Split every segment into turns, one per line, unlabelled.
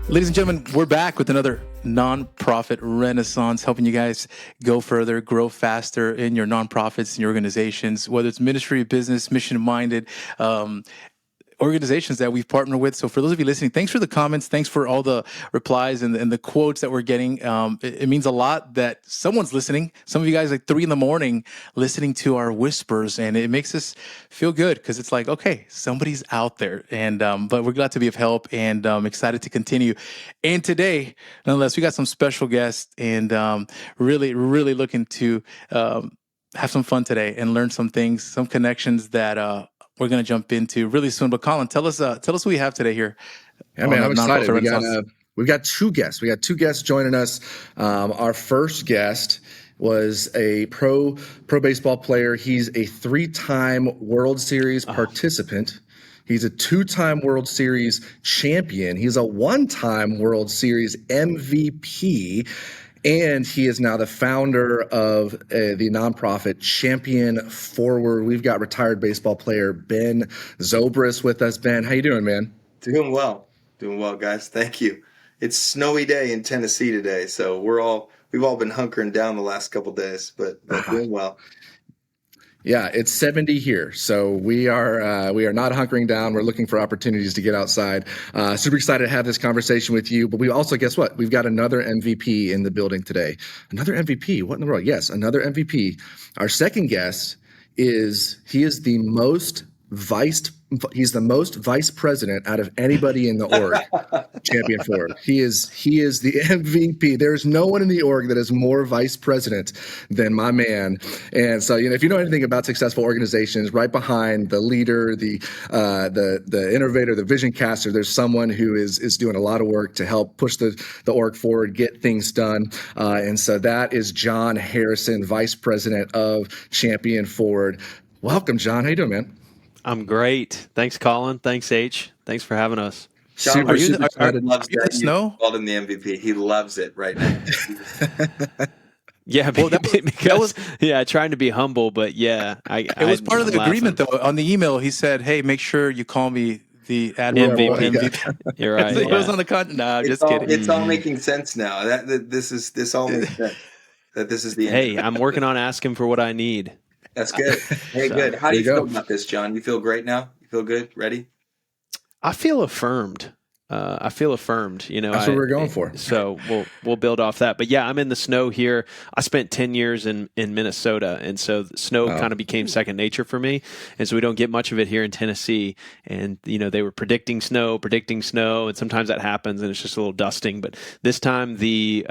Ladies and gentlemen, we're back with another nonprofit renaissance, helping you guys go further, grow faster in your nonprofits and your organizations, whether it's ministry, business, mission-minded, organizations that we've partnered with. So for those of you listening, thanks for the comments. Thanks for all the replies and the quotes that we're getting. It means a lot that someone's listening. Some of you guys like 3 a.m. listening to our whispers, and it makes us feel good because it's like, okay, somebody's out there. And but we're glad to be of help and excited to continue. And today, nonetheless, we got some special guests and really looking to have some fun today and learn some things, some connections that we're going to jump into really soon. But Colin, tell us who we have today here.
Yeah, man, I'm excited. We've got 2 guests. We got 2 guests joining us. Our first guest was a pro baseball player. He's a 3-time World Series participant. He's a 2-time World Series champion. He's a 1-time World Series MVP. And he is now the founder of the nonprofit Champion Forward. We've got retired baseball player Ben Zobrist with us. Ben, how you doing, man?
Doing well, guys. Thank you. It's snowy day in Tennessee today, so we've all been hunkering down the last couple days, but doing well.
Yeah, it's 70 here, so we are not hunkering down. We're looking for opportunities to get outside. Super excited to have this conversation with you. But we also, guess what? We've got another MVP in the building today. Another MVP? What in the world? Yes, another MVP. Our second guest is the most vice president out of anybody in the org. Champion Forward. He is the MVP. There's no one in the org that is more vice president than my man. And so, if you know anything about successful organizations, right behind the leader, the innovator, the vision caster, there's someone who is doing a lot of work to help push the org forward, get things done. And so that is John Harrison, vice president of Champion Forward. Welcome, John. How you doing, man?
I'm great. Thanks, Colin. Thanks, H. Thanks for having us.
John,
are you loves
that you called him the MVP. He loves it right now.
Yeah, well, that was trying to be humble, but yeah.
It was part of the agreement, though. On the email, he said, hey, make sure you call me the admirable MVP.
You're right.
It was on the content. No, just kidding.
It's all making sense now. This all makes sense. That this is the end.
Hey, I'm working on asking for what I need.
That's good. Hey, good. How do you feel about this, John? You feel great now? You feel good? Ready?
I feel affirmed. That's
what we're going for.
So we'll build off that. But yeah, I'm in the snow here. I spent 10 years in Minnesota, and so the snow kind of became second nature for me. And so we don't get much of it here in Tennessee. And they were predicting snow, and sometimes that happens, and it's just a little dusting. But this time the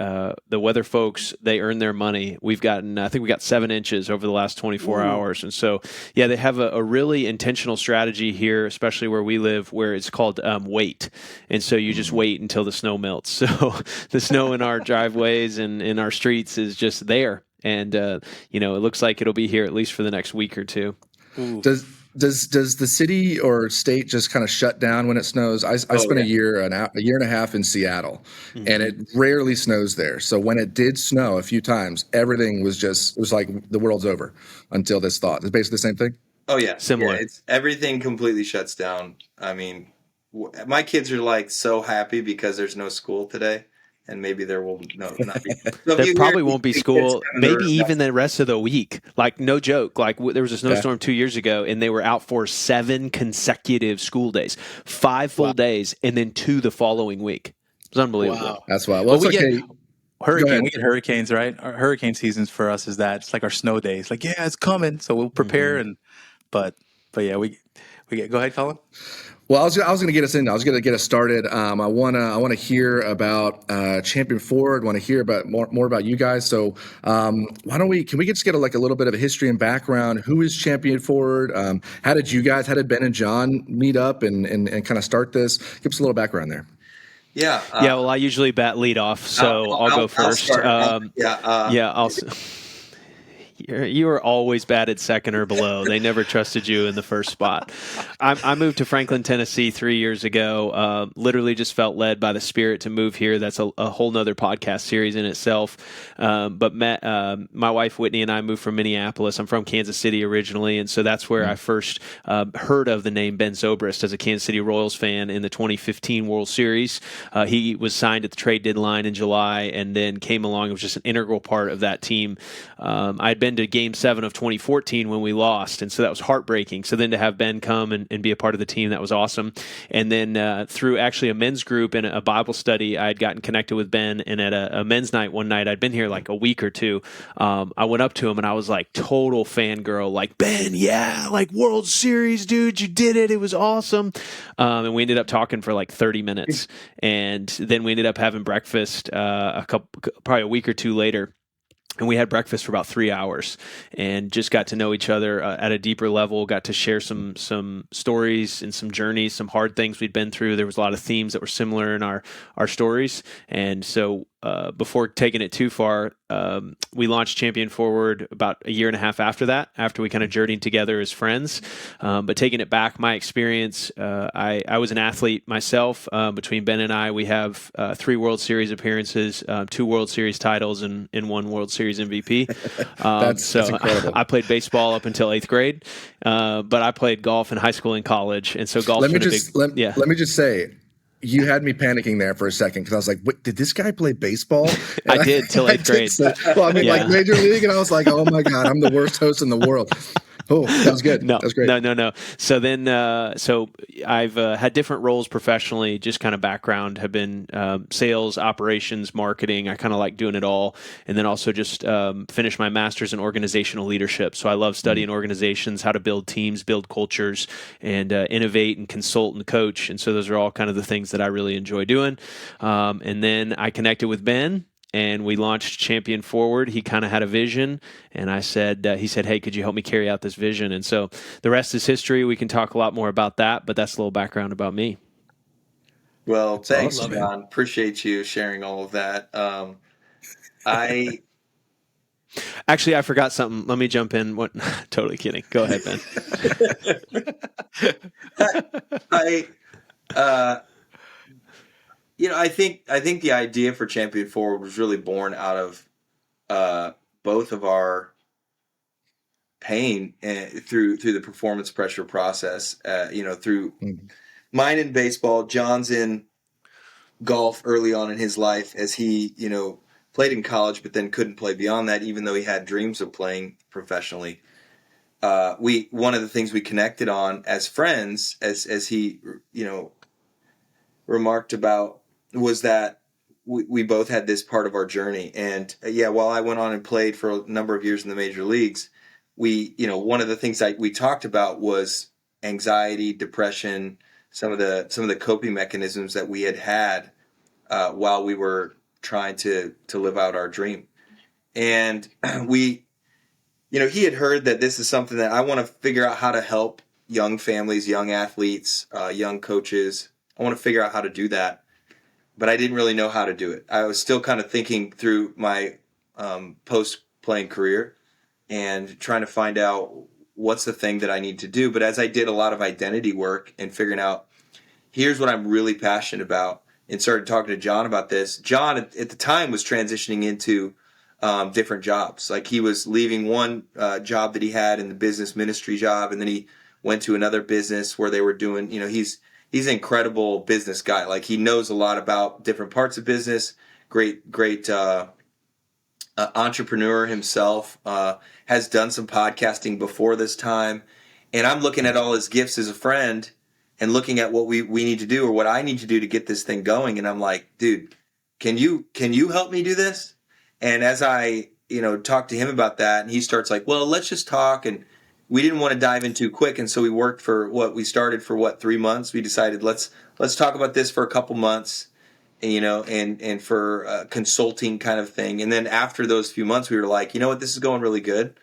weather folks, they earned their money. I think we got 7 inches over the last 24 hours. And so yeah, they have a really intentional strategy here, especially where we live, where it's called wait. And so you just wait until the snow melts. So the snow in our driveways and in our streets is just there. And, it looks like it'll be here at least for the next week or 2.
Ooh. Does the city or state just kind of shut down when it snows? I spent a year and a half in Seattle, and it rarely snows there. So when it did snow a few times, everything was like the world's over until this thaw. It's basically the same thing?
Oh, yeah.
Similar.
Yeah, everything completely shuts down. I mean, my kids are like so happy because there's no school today, and maybe there will not be. So
there probably won't be school, maybe even the rest of the week. Like, no joke. Like, there was a snowstorm 2 years ago, and they were out for 7 consecutive school days, 5 full days, and then 2 the following week. It was unbelievable.
Wow. That's wild. Well,
we get hurricanes, right? Our hurricane seasons for us is that it's like our snow days. Like, yeah, it's coming, so we'll prepare. But yeah, we get. Go ahead, Colin.
Well, I was going to get us in. I was going to get us started. I want to hear about Champion Forward. Want to hear about more about you guys. So can we just get a little bit of a history and background? Who is Champion Forward? How did Ben and John meet up and kind of start this? Give us a little background there.
Yeah.
Well, I usually bat lead off, so I'll go first. You were always batted second or below. They never trusted you in the first spot. I moved to Franklin, Tennessee 3 years ago. Literally just felt led by the Spirit to move here. That's a whole nother podcast series in itself. But my wife Whitney and I moved from Minneapolis. I'm from Kansas City originally, and so that's where I first heard of the name Ben Zobrist as a Kansas City Royals fan in the 2015 World Series. He was signed at the trade deadline in July, and then came along and was just an integral part of that team. I'd been to Game 7 of 2014 when we lost, and so that was heartbreaking. So then to have Ben come and be a part of the team, that was awesome. And then through actually a men's group and a Bible study, I had gotten connected with Ben, and at a men's night one night, I'd been here like a week or two, I went up to him and I was like total fangirl, like, Ben, yeah, like World Series, dude, you did it. It was awesome. And we ended up talking for like 30 minutes. And then we ended up having breakfast probably a week or two later. And we had breakfast for about 3 hours and just got to know each other at a deeper level, got to share some stories and some journeys, some hard things we'd been through. There was a lot of themes that were similar in our stories. And so before taking it too far, we launched Champion Forward about a year and a half after that, after we kind of journeyed together as friends. But taking it back, my experience, I was an athlete myself. Between Ben and I, we have 3 World Series appearances, 2 World Series titles, and 1 World Series MVP.
That's incredible.
I played baseball up until 8th grade, but I played golf in high school and college. And so golf.
Let me just say, you had me panicking there for a second because I was like, "Wait, did this guy play baseball?" And
I did till 8th grade.
Like Major League, and I was like, "Oh my God, I'm the worst host in the world." Oh, that was good.
No,
that was great.
No. So then, so I've had different roles professionally, just kind of background, have been sales, operations, marketing. I kind of like doing it all. And then also just finished my master's in organizational leadership. So I love studying organizations, how to build teams, build cultures, and innovate and consult and coach. And so those are all kind of the things that I really enjoy doing. And then I connected with Ben, and we launched Champion Forward. He kind of had a vision, and he said, "Hey, could you help me carry out this vision?" And so the rest is history. We can talk a lot more about that, but that's a little background about me.
Well, thanks, John. Appreciate you sharing all of that.
Actually, I forgot something. Let me jump in. What? Totally kidding. Go ahead, Ben.
I think the idea for Champion Forward was really born out of both of our pain through the performance pressure process. Through mine in baseball, John's in golf early on in his life as he played in college, but then couldn't play beyond that, even though he had dreams of playing professionally. One of the things we connected on as friends, as he remarked about, was that we both had this part of our journey. And while I went on and played for a number of years in the major leagues, one of the things we talked about was anxiety, depression, some of the coping mechanisms that we had while we were trying to live out our dream. And he had heard that this is something that I want to figure out how to help young families, young athletes, young coaches. I want to figure out how to do that. But I didn't really know how to do it. I was still kind of thinking through my post-playing career and trying to find out what's the thing that I need to do. But as I did a lot of identity work and figuring out, here's what I'm really passionate about, and started talking to John about this. John, at the time, was transitioning into different jobs. Like, he was leaving one job that he had in the business ministry job, and then he went to another business where they were doing, he's an incredible business guy. Like, he knows a lot about different parts of business. Great entrepreneur himself. Has done some podcasting before this time. And I'm looking at all his gifts as a friend and looking at what we need to do, or what I need to do to get this thing going. And I'm like, dude, can you help me do this? And as I talk to him about that, and he starts like, well, let's just talk. And we didn't want to dive in too quick, and so we worked for 3 months. We decided let's talk about this for a couple months, and for a consulting kind of thing. And then after those few months, we were like, you know what, this is going really good.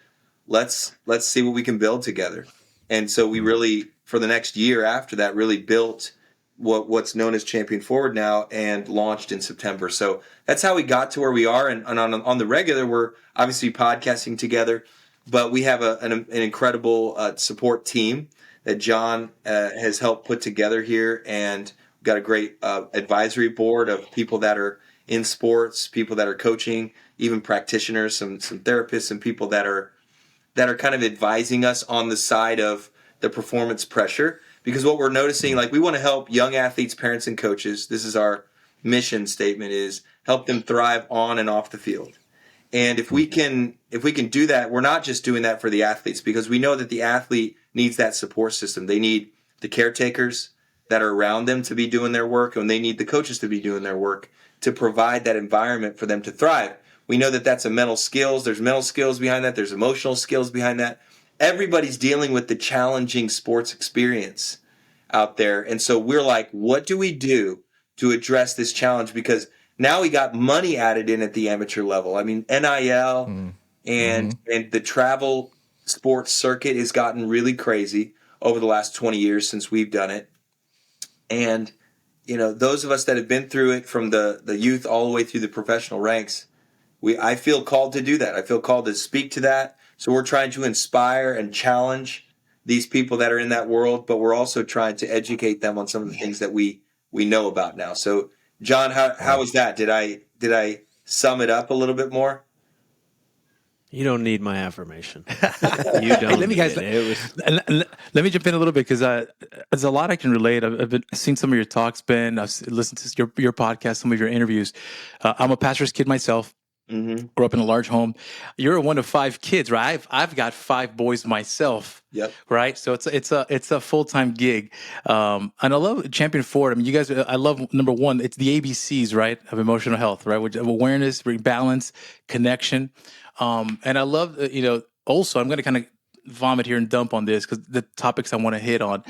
Let's see what we can build together. And so we really, for the next year after that, really built what's known as Champion Forward now, and launched in September. So that's how we got to where we are. And on the regular, we're obviously podcasting together. but we have an incredible support team that John has helped put together here, and we've got a great advisory board of people that are in sports, people that are coaching, even practitioners, some therapists, and people that are kind of advising us on the side of the performance pressure. Because what we're noticing, like, we want to help young athletes, parents, and coaches. This is our mission statement: is help them thrive on and off the field. And if we can do that, we're not just doing that for the athletes, because we know that the athlete needs that support system. They need the caretakers that are around them to be doing their work, and they need the coaches to be doing their work to provide that environment for them to thrive. We know that that's a mental skills. There's mental skills behind that. There's emotional skills behind that. Everybody's dealing with the challenging sports experience out there. And so we're like, what do we do to address this challenge? Because now we got money added in at the amateur level. I mean, NIL and the travel sports circuit has gotten really crazy over the last 20 years since we've done it. And, you know, those of us that have been through it from the youth all the way through the professional ranks, I feel called to do that. I feel called to speak to that. So we're trying to inspire and challenge these people that are in that world, but we're also trying to educate them on some of the things that we know about now. So, John, how was that? Did I sum it up a little bit more?
You don't need my affirmation. You don't.
Let me jump in a little bit, because there's a lot I can relate. I've seen some of your talks, Ben. I've listened to your podcast, some of your interviews. I'm a pastor's kid myself. Mm-hmm. Grew up in a large home. You're one of 5 kids, right? I've got 5 boys myself. Yep. Right. So it's a full-time gig. And I love Champion Forward. I mean, you guys, I love, number one, it's the ABCs, right, of emotional health, right? Which awareness, balance, connection. And I love, also, I'm going to kind of vomit here and dump on this because the topics I want to hit on.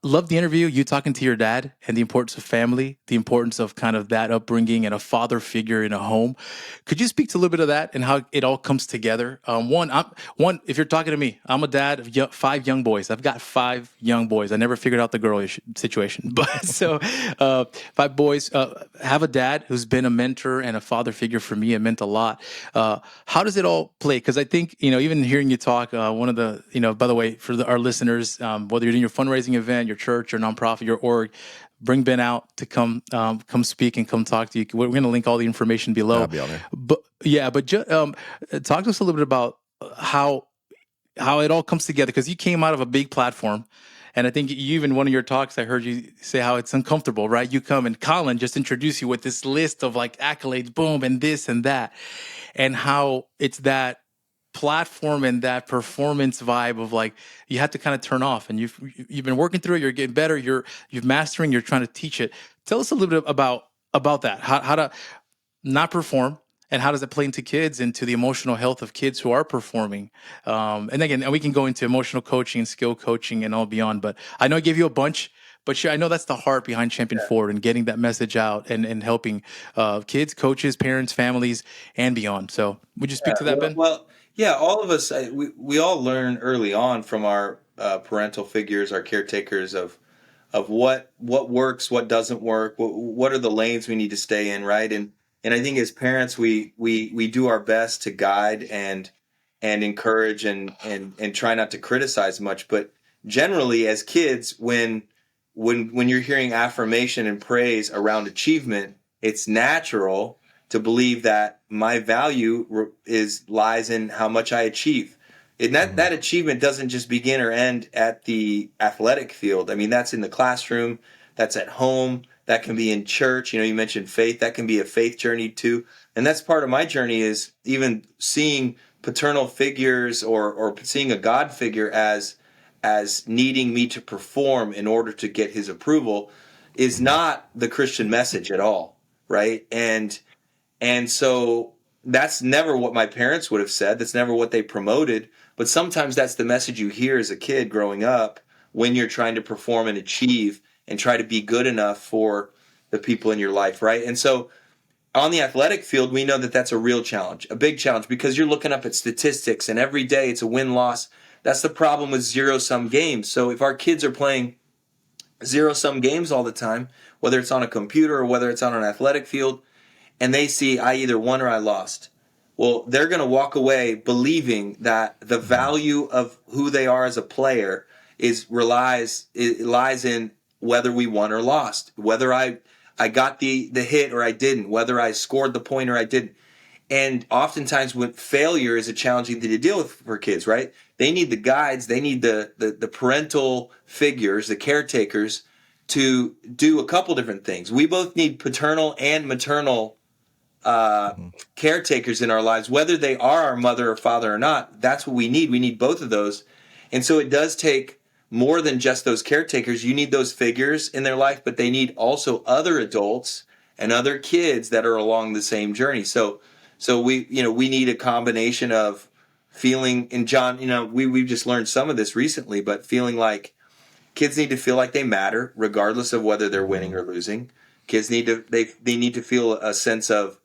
Love the interview, you talking to your dad and the importance of family, the importance of kind of that upbringing and a father figure in a home. Could you speak to a little bit of that and how it all comes together? One, if you're talking to me, I'm a dad of 5 young boys. I've got 5 young boys. I never figured out the girl situation, but so 5 boys. Have a dad who's been a mentor and a father figure for me. It meant a lot. How does it all play? Because I think, even hearing you talk, one of the, by the way, for our listeners, whether you're doing your fundraising event, your church, your nonprofit, your org, bring Ben out to come speak and come talk to you. We're going to link all the information below.
I'll be on there.
But talk to us a little bit about how it all comes together, because you came out of a big platform. And I think you, even one of your talks, I heard you say how it's uncomfortable, right? You come and Colin just introduce you with this list of like accolades, boom, and this and that, and how it's that platform and that performance vibe of like you have to kind of turn off, and you've been working through it, you're getting better, you're mastering, you're trying to teach it. Tell us a little bit about that, how to not perform, and how does it play into kids, into the emotional health of kids who are performing. And again, we can go into emotional coaching and skill coaching and all beyond, but I know I gave you a bunch. But sure, I know that's the heart behind Champion Forward and getting that message out and helping kids, coaches, parents, families, and beyond. So would you speak to that, Ben?
Well, yeah, all of us, we all learn early on from our parental figures, our caretakers, of what works, what doesn't work, what are the lanes we need to stay in, right? And I think as parents, we do our best to guide and encourage and try not to criticize much. But generally, as kids, when you're hearing affirmation and praise around achievement, it's natural to believe that my value lies in how much I achieve. And that achievement doesn't just begin or end at the athletic field. I mean, that's in the classroom, that's at home, that can be in church. You mentioned faith, that can be a faith journey too. And that's part of my journey, is even seeing paternal figures or seeing a God figure as needing me to perform in order to get his approval is not the Christian message at all, right? And so that's never what my parents would have said. That's never what they promoted. But sometimes that's the message you hear as a kid growing up when you're trying to perform and achieve and try to be good enough for the people in your life, right? And so on the athletic field, we know that that's a real challenge, a big challenge, because you're looking up at statistics and every day it's a win-loss. That's the problem with zero-sum games. So if our kids are playing zero-sum games all the time, whether it's on a computer or whether it's on an athletic field, and they see I either won or I lost, Well, they're going to walk away believing that the value of who they are as a player lies in whether we won or lost, whether I got the hit or I didn't, whether I scored the point or I didn't. And oftentimes when failure is a challenging thing to deal with for kids, right? They need the guides, they need the parental figures, the caretakers, to do a couple different things. We both need paternal and maternal caretakers in our lives, whether they are our mother or father or not. That's what we need. We need both of those. And so it does take more than just those caretakers. You need those figures in their life, but they need also other adults and other kids that are along the same journey. So we need a combination of feeling, and John, we've just learned some of this recently, but feeling like kids need to feel like they matter regardless of whether they're winning or losing. Kids need to they need to feel a sense of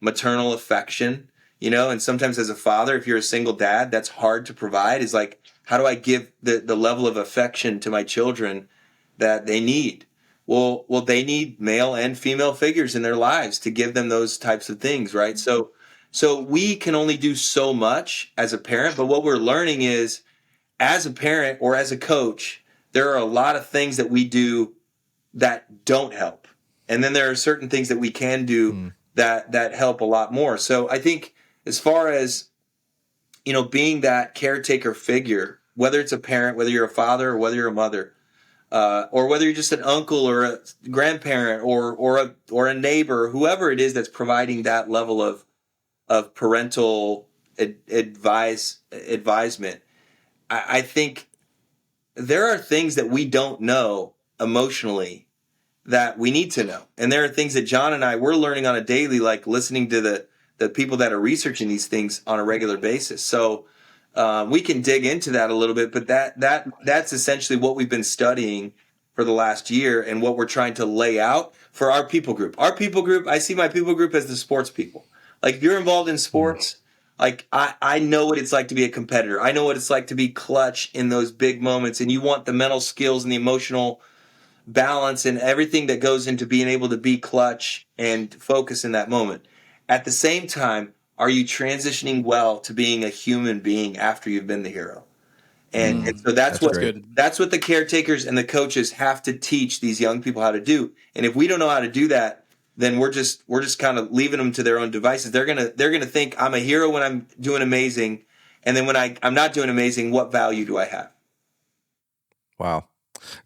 maternal affection, and sometimes as a father, if you're a single dad, that's hard to provide, is like, how do I give the level of affection to my children that they need? Well, they need male and female figures in their lives to give them those types of things, right? So we can only do so much as a parent, but what we're learning is, as a parent or as a coach, there are a lot of things that we do that don't help. And then there are certain things that we can do that help a lot more. So I think as far as, being that caretaker figure, whether it's a parent, whether you're a father or whether you're a mother, or whether you're just an uncle or a grandparent or a neighbor, whoever it is that's providing that level of parental advisement, I think there are things that we don't know emotionally that we need to know. And there are things that John and we're learning on a daily, like listening to the people that are researching these things on a regular basis. So we can dig into that a little bit, but that's essentially what we've been studying for the last year and what we're trying to lay out for our people group. Our people group, I see my people group as the sports people. Like, if you're involved in sports, like I know what it's like to be a competitor. I know what it's like to be clutch in those big moments, and you want the mental skills and the emotional balance and everything that goes into being able to be clutch and focus in that moment. At the same time, are you transitioning well to being a human being after you've been the hero? And so that's what the caretakers and the coaches have to teach these young people how to do. And if we don't know how to do that, then we're just kind of leaving them to their own devices. They're gonna think I'm a hero when I'm doing amazing, and then when I'm not doing amazing, what value do I have?
Wow.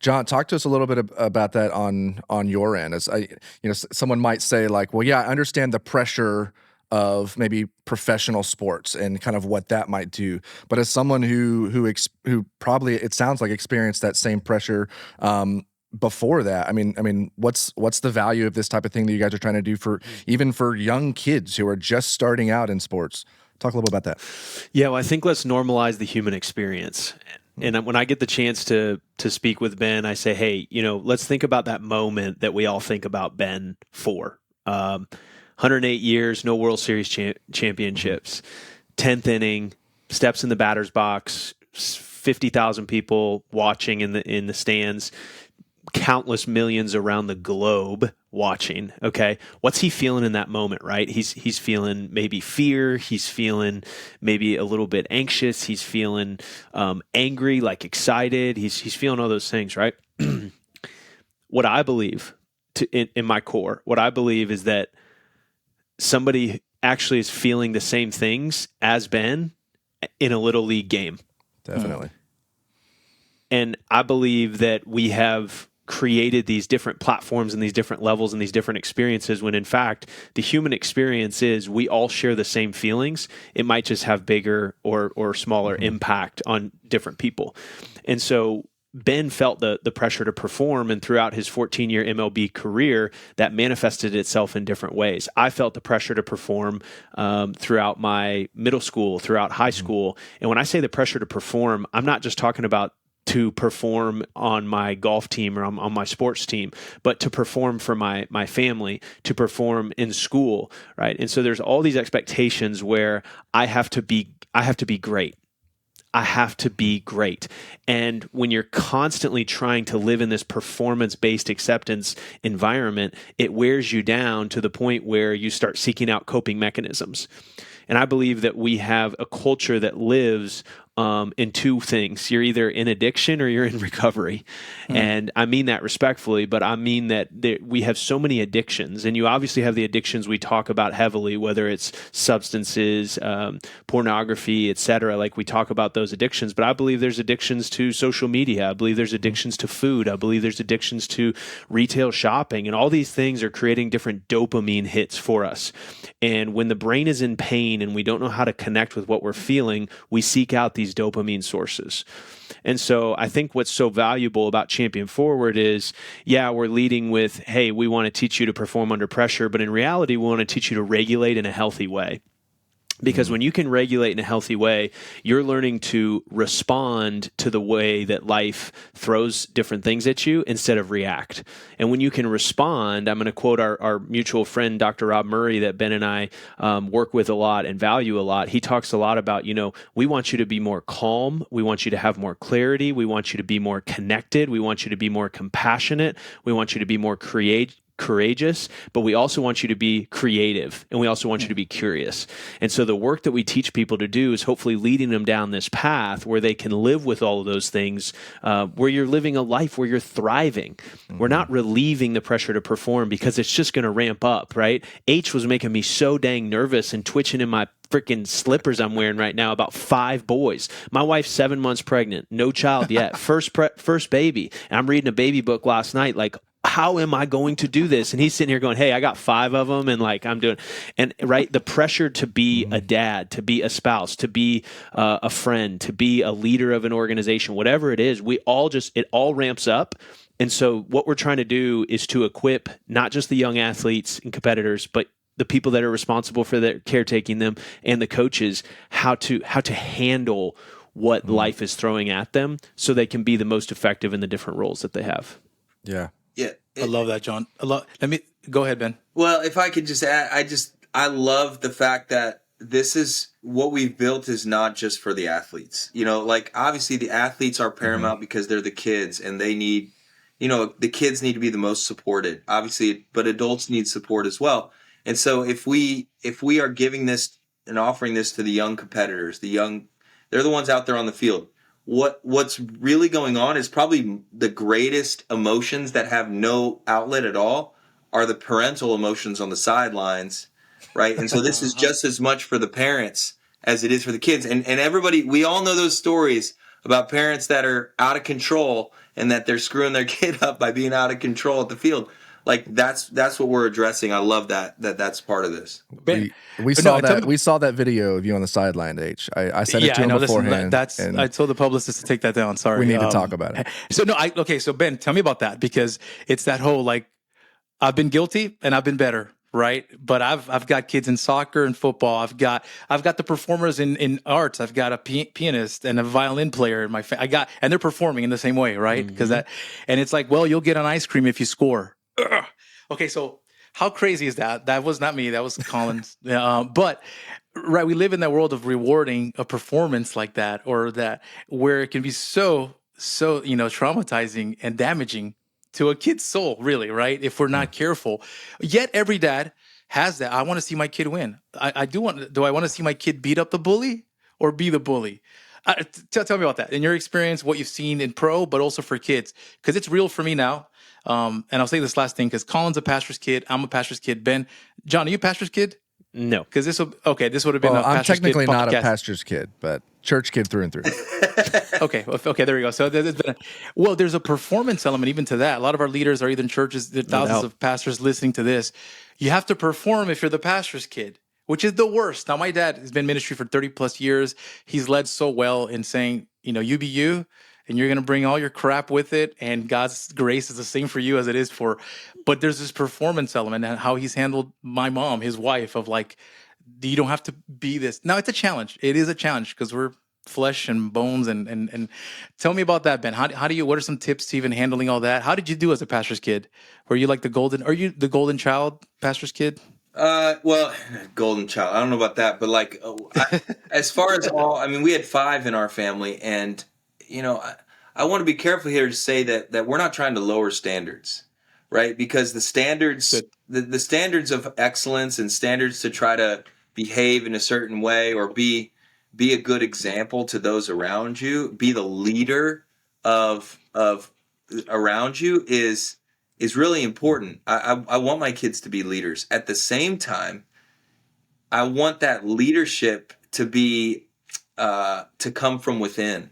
John, talk to us a little bit about that on your end. As someone might say, like, well, yeah, I understand the pressure of maybe professional sports and kind of what that might do, but as someone who probably, it sounds like, experienced that same pressure before that, I mean, what's the value of this type of thing that you guys are trying to do for young kids who are just starting out in sports? Talk a little bit about that.
Yeah, well, I think let's normalize the human experience. And when I get the chance to speak with Ben, I say, hey, let's think about that moment that we all think about Ben for. 108 years, no World Series championships, 10th inning, steps in the batter's box, 50,000 people watching in the stands, countless millions around the globe watching. Okay, what's he feeling in that moment, right? He's feeling maybe fear. He's feeling maybe a little bit anxious. He's feeling angry, like excited. He's feeling all those things, right? What I believe in my core, what I believe is that somebody actually is feeling the same things as Ben in a little league game.
Definitely.
And I believe that we have created these different platforms and these different levels and these different experiences, when in fact the human experience is we all share the same feelings. It might just have bigger or smaller impact on different people. And so Ben felt the pressure to perform, and throughout his 14-year MLB career, that manifested itself in different ways. I felt the pressure to perform throughout my middle school, throughout high school. And when I say the pressure to perform, I'm not just talking about to perform on my golf team or on my sports team, but to perform for my family, to perform in school, right? And so there's all these expectations where I have to be great. I have to be great. And when you're constantly trying to live in this performance-based acceptance environment, it wears you down to the point where you start seeking out coping mechanisms. And I believe that we have a culture that lives in two things. You're either in addiction or you're in recovery. And I mean that respectfully, but I mean that we have so many addictions. And you obviously have the addictions we talk about heavily, whether it's substances, pornography, etc. Like we talk about those addictions. But I believe there's addictions to social media. I believe there's addictions to food. I believe there's addictions to retail shopping. And all these things are creating different dopamine hits for us. And when the brain is in pain and we don't know how to connect with what we're feeling, we seek out these dopamine sources. And so I think what's so valuable about Champion Forward is, yeah, we're leading with, hey, we want to teach you to perform under pressure, but in reality, we want to teach you to regulate in a healthy way. Because when you can regulate in a healthy way, you're learning to respond to the way that life throws different things at you instead of react. And when you can respond, I'm going to quote our mutual friend, Dr. Rob Murray, that Ben and I work with a lot and value a lot. He talks a lot about, we want you to be more calm. We want you to have more clarity. We want you to be more connected. We want you to be more compassionate. We want you to be more courageous, but we also want you to be creative, and we also want you to be curious. And so the work that we teach people to do is hopefully leading them down this path where they can live with all of those things, where you're living a life where you're thriving. We're not relieving the pressure to perform because it's just going to ramp up, right? H was making me so dang nervous and twitching in my freaking slippers I'm wearing right now about 5 boys. My wife's 7 months pregnant, no child yet, first baby. And I'm reading a baby book last night, like, how am I going to do this? And he's sitting here going, hey, I got 5 of them. And like, I'm doing, and right, the pressure to be a dad, to be a spouse, to be a friend, to be a leader of an organization, whatever it is, it all ramps up. And so what we're trying to do is to equip not just the young athletes and competitors, but the people that are responsible for their caretaking them and the coaches, how to handle what life is throwing at them so they can be the most effective in the different roles that they have.
Yeah.
Yeah.
I love that, John. Let me go ahead, Ben.
Well, if I could just add, I love the fact that this is what we've built is not just for the athletes. Like obviously the athletes are paramount because they're the kids and they need, the kids need to be the most supported, obviously, but adults need support as well. And so if we are giving this and offering this to the young competitors, they're the ones out there on the field. What's really going on is probably the greatest emotions that have no outlet at all are the parental emotions on the sidelines, right? And so this is just as much for the parents as it is for the kids. And everybody, we all know those stories about parents that are out of control and that they're screwing their kid up by being out of control at the field. Like that's what we're addressing. I love that's part of this.
We saw that video of you on the sideline, H. I said it to him beforehand.
I told the publicist to take that down. Sorry.
We need to talk about it.
So Ben, tell me about that, because it's that whole, like, I've been guilty and I've been better, right? But I've got kids in soccer and football. I've got the performers in arts. I've got a pianist and a violin player in my and they're performing in the same way, right? Because and it's like, well, you'll get an ice cream if you score. Ugh. Okay, so how crazy is that? That was not me. That was Collins. But right, we live in that world of rewarding a performance like that, or that where it can be so traumatizing and damaging to a kid's soul, really, right? If we're not careful. Yet every dad has that. I want to see my kid win. Do I want to see my kid beat up the bully or be the bully? Tell me about that. In your experience, what you've seen in pro, but also for kids, because it's real for me now. And I'll say this last thing, because Colin's a pastor's kid. I'm a pastor's kid. Ben, John, are you a pastor's kid?
No.
Because this would have been
a
pastor's
I'm technically
kid
not
podcast.
a pastor's kid, but church kid through and through.
Okay, there we go. So there's a performance element even to that. A lot of our leaders are either in churches, there are thousands of pastors listening to this. You have to perform if you're the pastor's kid, which is the worst. Now, my dad has been in ministry for 30 plus years. He's led so well in saying, you be you, and you're going to bring all your crap with it, and God's grace is the same for you as it is for. But there's this performance element and how he's handled my mom, his wife, of like, you don't have to be this. Now, it's a challenge. It is a challenge because we're flesh and bones. And tell me about that, Ben. What are some tips to even handling all that? How did you do as a pastor's kid? Were you like are you the golden child pastor's kid?
Well, golden child. I don't know about that, but like, as far as I mean, we had 5 in our family, and I want to be careful here to say that we're not trying to lower standards, right? Because the standards, the standards of excellence and standards to try to behave in a certain way or be a good example to those around you, be the leader of around you is really important. I want my kids to be leaders. At the same time, I want that leadership to be to come from within.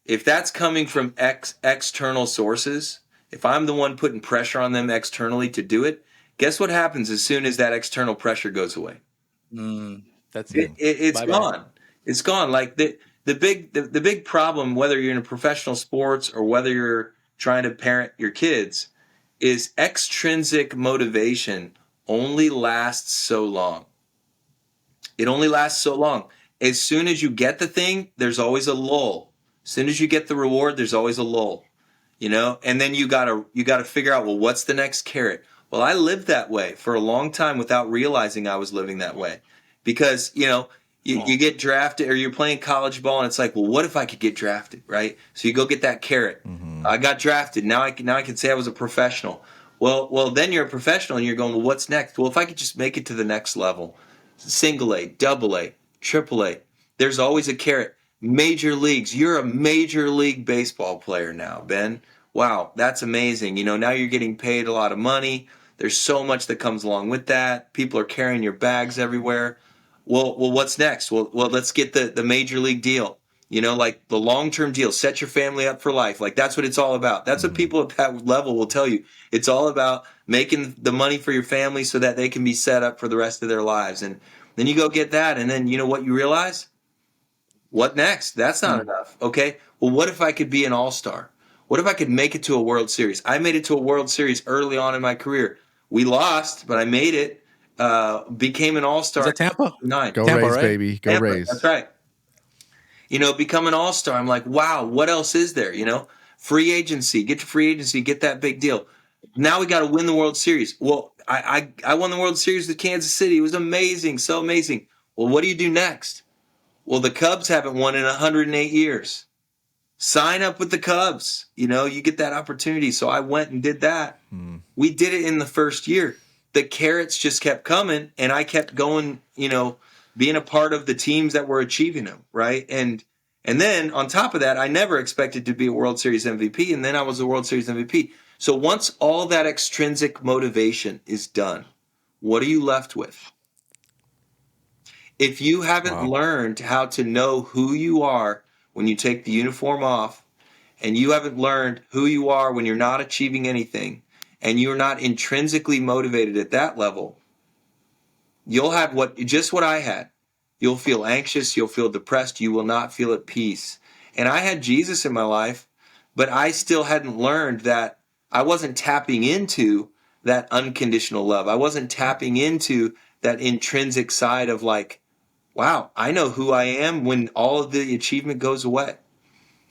If that's coming from external sources, if I'm the one putting pressure on them externally to do it, guess what happens as soon as that external pressure goes away?
That's it.
It's gone. It's gone. Like the big problem, whether you're in a professional sports or whether you're trying to parent your kids, is extrinsic motivation only lasts so long. It only lasts so long. As soon as you get the thing, there's always a lull. As soon as you get the reward, there's always a lull. And then you gotta figure out, well, what's the next carrot? Well, I lived that way for a long time without realizing I was living that way. Because, you get drafted or you're playing college ball and it's like, well, what if I could get drafted, right? So you go get that carrot. Mm-hmm. I got drafted. Now I can say I was a professional. Well, then you're a professional and you're going, well, what's next? Well, if I could just make it to the next level, single A, double A, triple A, there's always a carrot. Major leagues. You're a major league baseball player now, Ben. Wow, that's amazing. Now you're getting paid a lot of money. There's so much that comes along with that. People are carrying your bags everywhere. Well, what's next? Well, let's get the major league deal. Like the long-term deal. Set your family up for life. Like that's what it's all about. That's what people at that level will tell you. It's all about making the money for your family so that they can be set up for the rest of their lives. And then you go get that, and then you know what you realize? What next? That's not enough. Okay. Well, what if I could be an all-star? What if I could make it to a World Series? I made it to a World Series early on in my career. We lost, but I made it. Became an all-star.
Is that Tampa?
9.
Go
Tampa,
Rays,
right?
baby. Go
Tampa,
Rays.
That's right. Become an all-star. I'm like, wow, what else is there? Free agency. Get to free agency. Get that big deal. Now we got to win the World Series. Well, I won the World Series with Kansas City. It was amazing. So amazing. Well, what do you do next? Well, the Cubs haven't won in 108 years. Sign up with the Cubs. You get that opportunity. So I went and did that. We did it in the first year. The carrots just kept coming, and I kept going, being a part of the teams that were achieving them, right? And then on top of that, I never expected to be a World Series MVP, and then I was a World Series MVP. So once all that extrinsic motivation is done, what are you left with? If you haven't learned how to know who you are when you take the uniform off, and you haven't learned who you are when you're not achieving anything, and you're not intrinsically motivated at that level, you'll have what I had. You'll feel anxious, you'll feel depressed, you will not feel at peace. And I had Jesus in my life, but I still hadn't learned that I wasn't tapping into that unconditional love. I wasn't tapping into that intrinsic side of like, wow, I know who I am when all of the achievement goes away.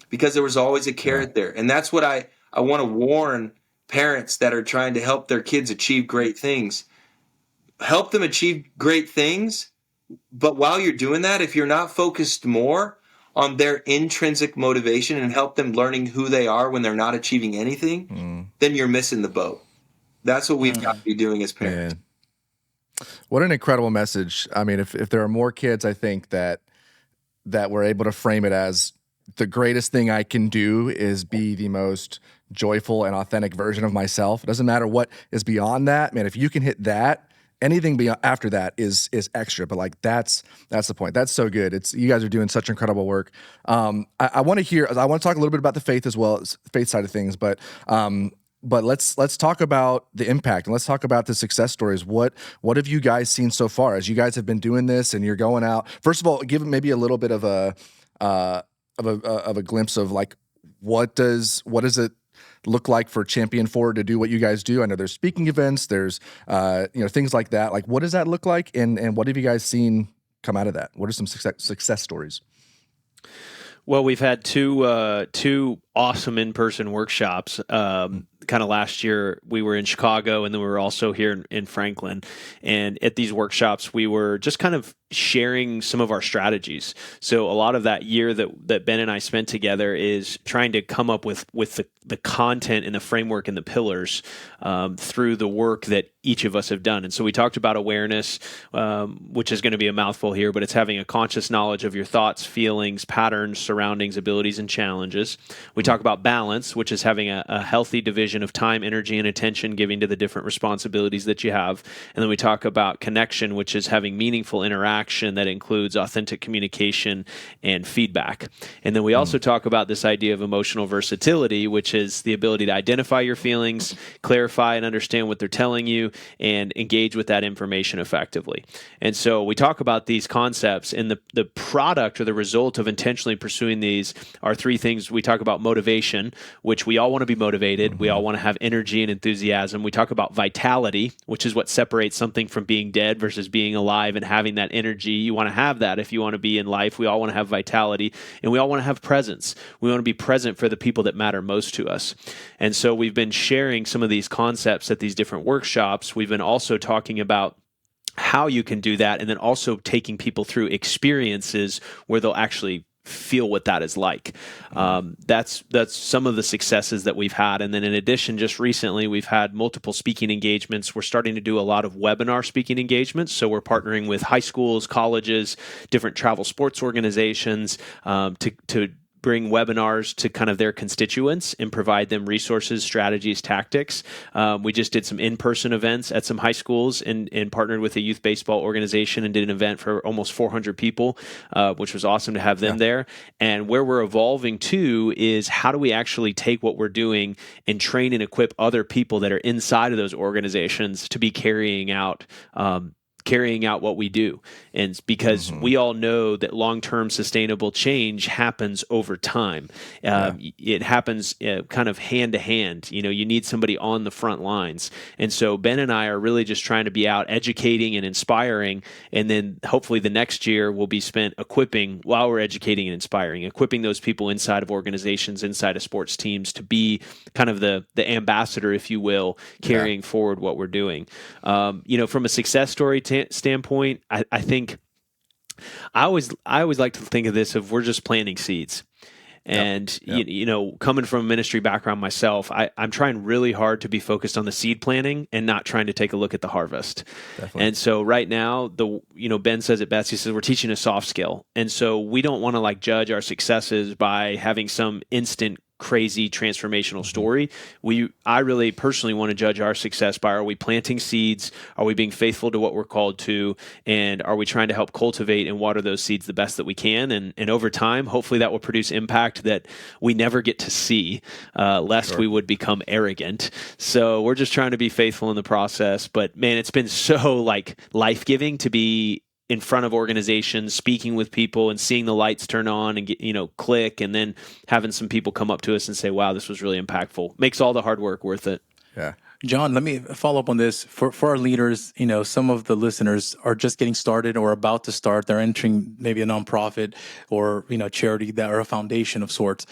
Because there was always a carrot there. And that's what I want to warn parents that are trying to help their kids achieve great things. Help them achieve great things, but while you're doing that, if you're not focused more on their intrinsic motivation and help them learning who they are when they're not achieving anything, then you're missing the boat. That's what we've got to be doing as parents.
Man. What an incredible message. I mean, if there are more kids, I think that we're able to frame it as the greatest thing I can do is be the most joyful and authentic version of myself. It doesn't matter what is beyond that. Man, if you can hit that, anything beyond after that is extra. But like that's the point. That's so good. You guys are doing such incredible work. I want to talk a little bit about the faith as well, faith side of things, but let's talk about the impact and let's talk about the success stories. What have you guys seen so far as you guys have been doing this and you're going out? First of all, give maybe a little bit of a glimpse of like what does it look like for Champion Forward to do what you guys do? I know there's speaking events, there's things like that. Like what does that look like, and what have you guys seen come out of that? What are some success stories?
Well, we've had two awesome in-person workshops. Kind of last year we were in Chicago, and then we were also here in Franklin. And at these workshops, we were just kind of sharing some of our strategies. So a lot of that year that Ben and I spent together is trying to come up with the content and the framework and the pillars through the work that each of us have done. And so we talked about awareness, which is going to be a mouthful here, but it's having a conscious knowledge of your thoughts, feelings, patterns, surroundings, abilities, and challenges. We talk about balance, which is having a healthy division of time, energy, and attention giving to the different responsibilities that you have. And then we talk about connection, which is having meaningful interaction that includes authentic communication and feedback. And then we also talk about this idea of emotional versatility, which is the ability to identify your feelings, clarify and understand what they're telling you, and engage with that information effectively. And so we talk about these concepts, and the product or the result of intentionally pursuing these are three things. We talk about motivation, which we all want to be motivated. We all want to have energy and enthusiasm. We talk about vitality, which is what separates something from being dead versus being alive and having that energy. You want to have that if you want to be in life. We all want to have vitality, and we all want to have presence. We want to be present for the people that matter most to us. And so we've been sharing some of these concepts at these different workshops. We've been also talking about how you can do that, and then also taking people through experiences where they'll actually feel what that is like. That's some of the successes that we've had. And then in addition, just recently, we've had multiple speaking engagements. We're starting to do a lot of webinar speaking engagements. So we're partnering with high schools, colleges, different travel sports organizations to bring webinars to kind of their constituents and provide them resources, strategies, tactics. We just did some in-person events at some high schools and partnered with a youth baseball organization and did an event for almost 400 people, which was awesome to have them there. And where we're evolving to is how do we actually take what we're doing and train and equip other people that are inside of those organizations to be carrying out what we do. And because we all know that long-term sustainable change happens over time. It happens kind of hand to hand. You need somebody on the front lines. And so Ben and I are really just trying to be out educating and inspiring. And then hopefully the next year will be spent equipping while we're educating and inspiring, equipping those people inside of organizations, inside of sports teams to be kind of the ambassador, if you will, carrying forward what we're doing. From a success story standpoint, I think I always like to think of this of we're just planting seeds. And, coming from a ministry background myself, I'm trying really hard to be focused on the seed planting and not trying to take a look at the harvest. Definitely. And so right now, Ben says it best. He says, we're teaching a soft skill. And so we don't want to judge our successes by having some instant crazy transformational story. I really personally want to judge our success by, are we planting seeds? Are we being faithful to what we're called to? And are we trying to help cultivate and water those seeds the best that we can? And over time, hopefully that will produce impact that we never get to see, lest we would become arrogant. So we're just trying to be faithful in the process. But man, it's been so life-giving to be in front of organizations, speaking with people and seeing the lights turn on and click, and then having some people come up to us and say, wow, this was really impactful. Makes all the hard work worth it.
Yeah.
John, let me follow up on this. For our leaders, some of the listeners are just getting started or about to start. They're entering maybe a nonprofit or, charity that or a foundation of sorts.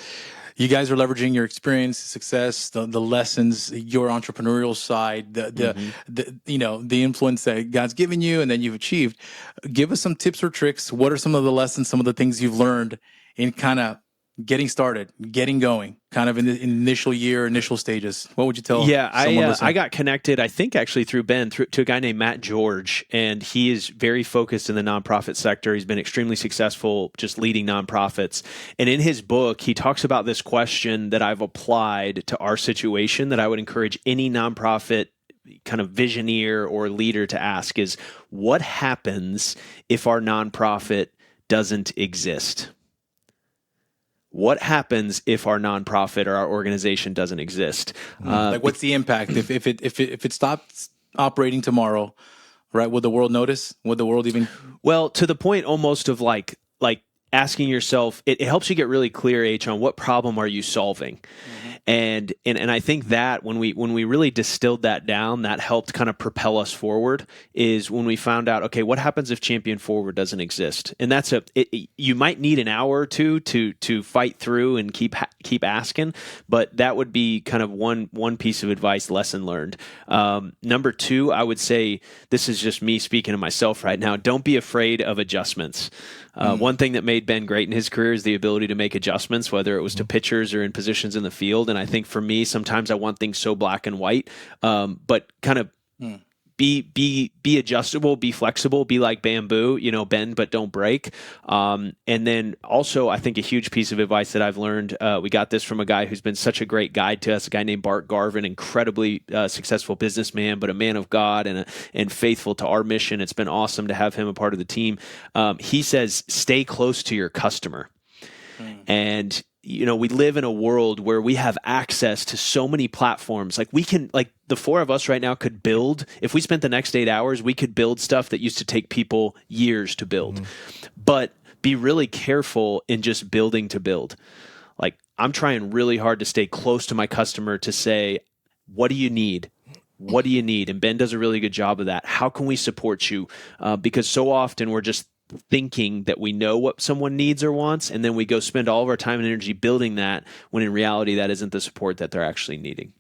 You guys are leveraging your experience, success, the lessons, your entrepreneurial side, the influence that God's given you and then you've achieved. Give us some tips or tricks. What are some of the lessons, some of the things you've learned in kind of getting started, getting going, kind of in the initial stages? What would you tell someone listening?
I got connected, I think actually through Ben, to a guy named Matt George, and he is very focused in the nonprofit sector. He's been extremely successful just leading nonprofits. And in his book, he talks about this question that I've applied to our situation that I would encourage any nonprofit kind of visioneer or leader to ask is, what happens if our nonprofit doesn't exist? What happens if our nonprofit or our organization doesn't exist?
What's the impact if it stops operating tomorrow? Right? Would the world notice? Would the world even?
Well, to the point almost of asking yourself, it helps you get really clear, H, on what problem are you solving. And I think that when we really distilled that down, that helped kind of propel us forward, is when we found out, okay, what happens if Champion Forward doesn't exist? And that's you might need an hour or two to fight through and keep asking, but that would be kind of one piece of advice, lesson learned. Number two, I would say, this is just me speaking to myself right now, don't be afraid of adjustments. One thing that made Ben great in his career is the ability to make adjustments, whether it was to pitchers or in positions in the field. And I think for me, sometimes I want things so black and white, but kind of be adjustable, be flexible, be like bamboo, bend but don't break. And then also, I think a huge piece of advice that I've learned, we got this from a guy who's been such a great guide to us, a guy named Bart Garvin, incredibly successful businessman, but a man of God and faithful to our mission. It's been awesome to have him a part of the team. He says, stay close to your customer. And we live in a world where we have access to so many platforms. Like the four of us right now could build, if we spent the next 8 hours, we could build stuff that used to take people years to build. But be really careful in just building to build. Like, I'm trying really hard to stay close to my customer to say, what do you need? What do you need? And Ben does a really good job of that. How can we support you? Because so often we're just thinking that we know what someone needs or wants, and then we go spend all of our time and energy building that, when in reality that isn't the support that they're actually needing.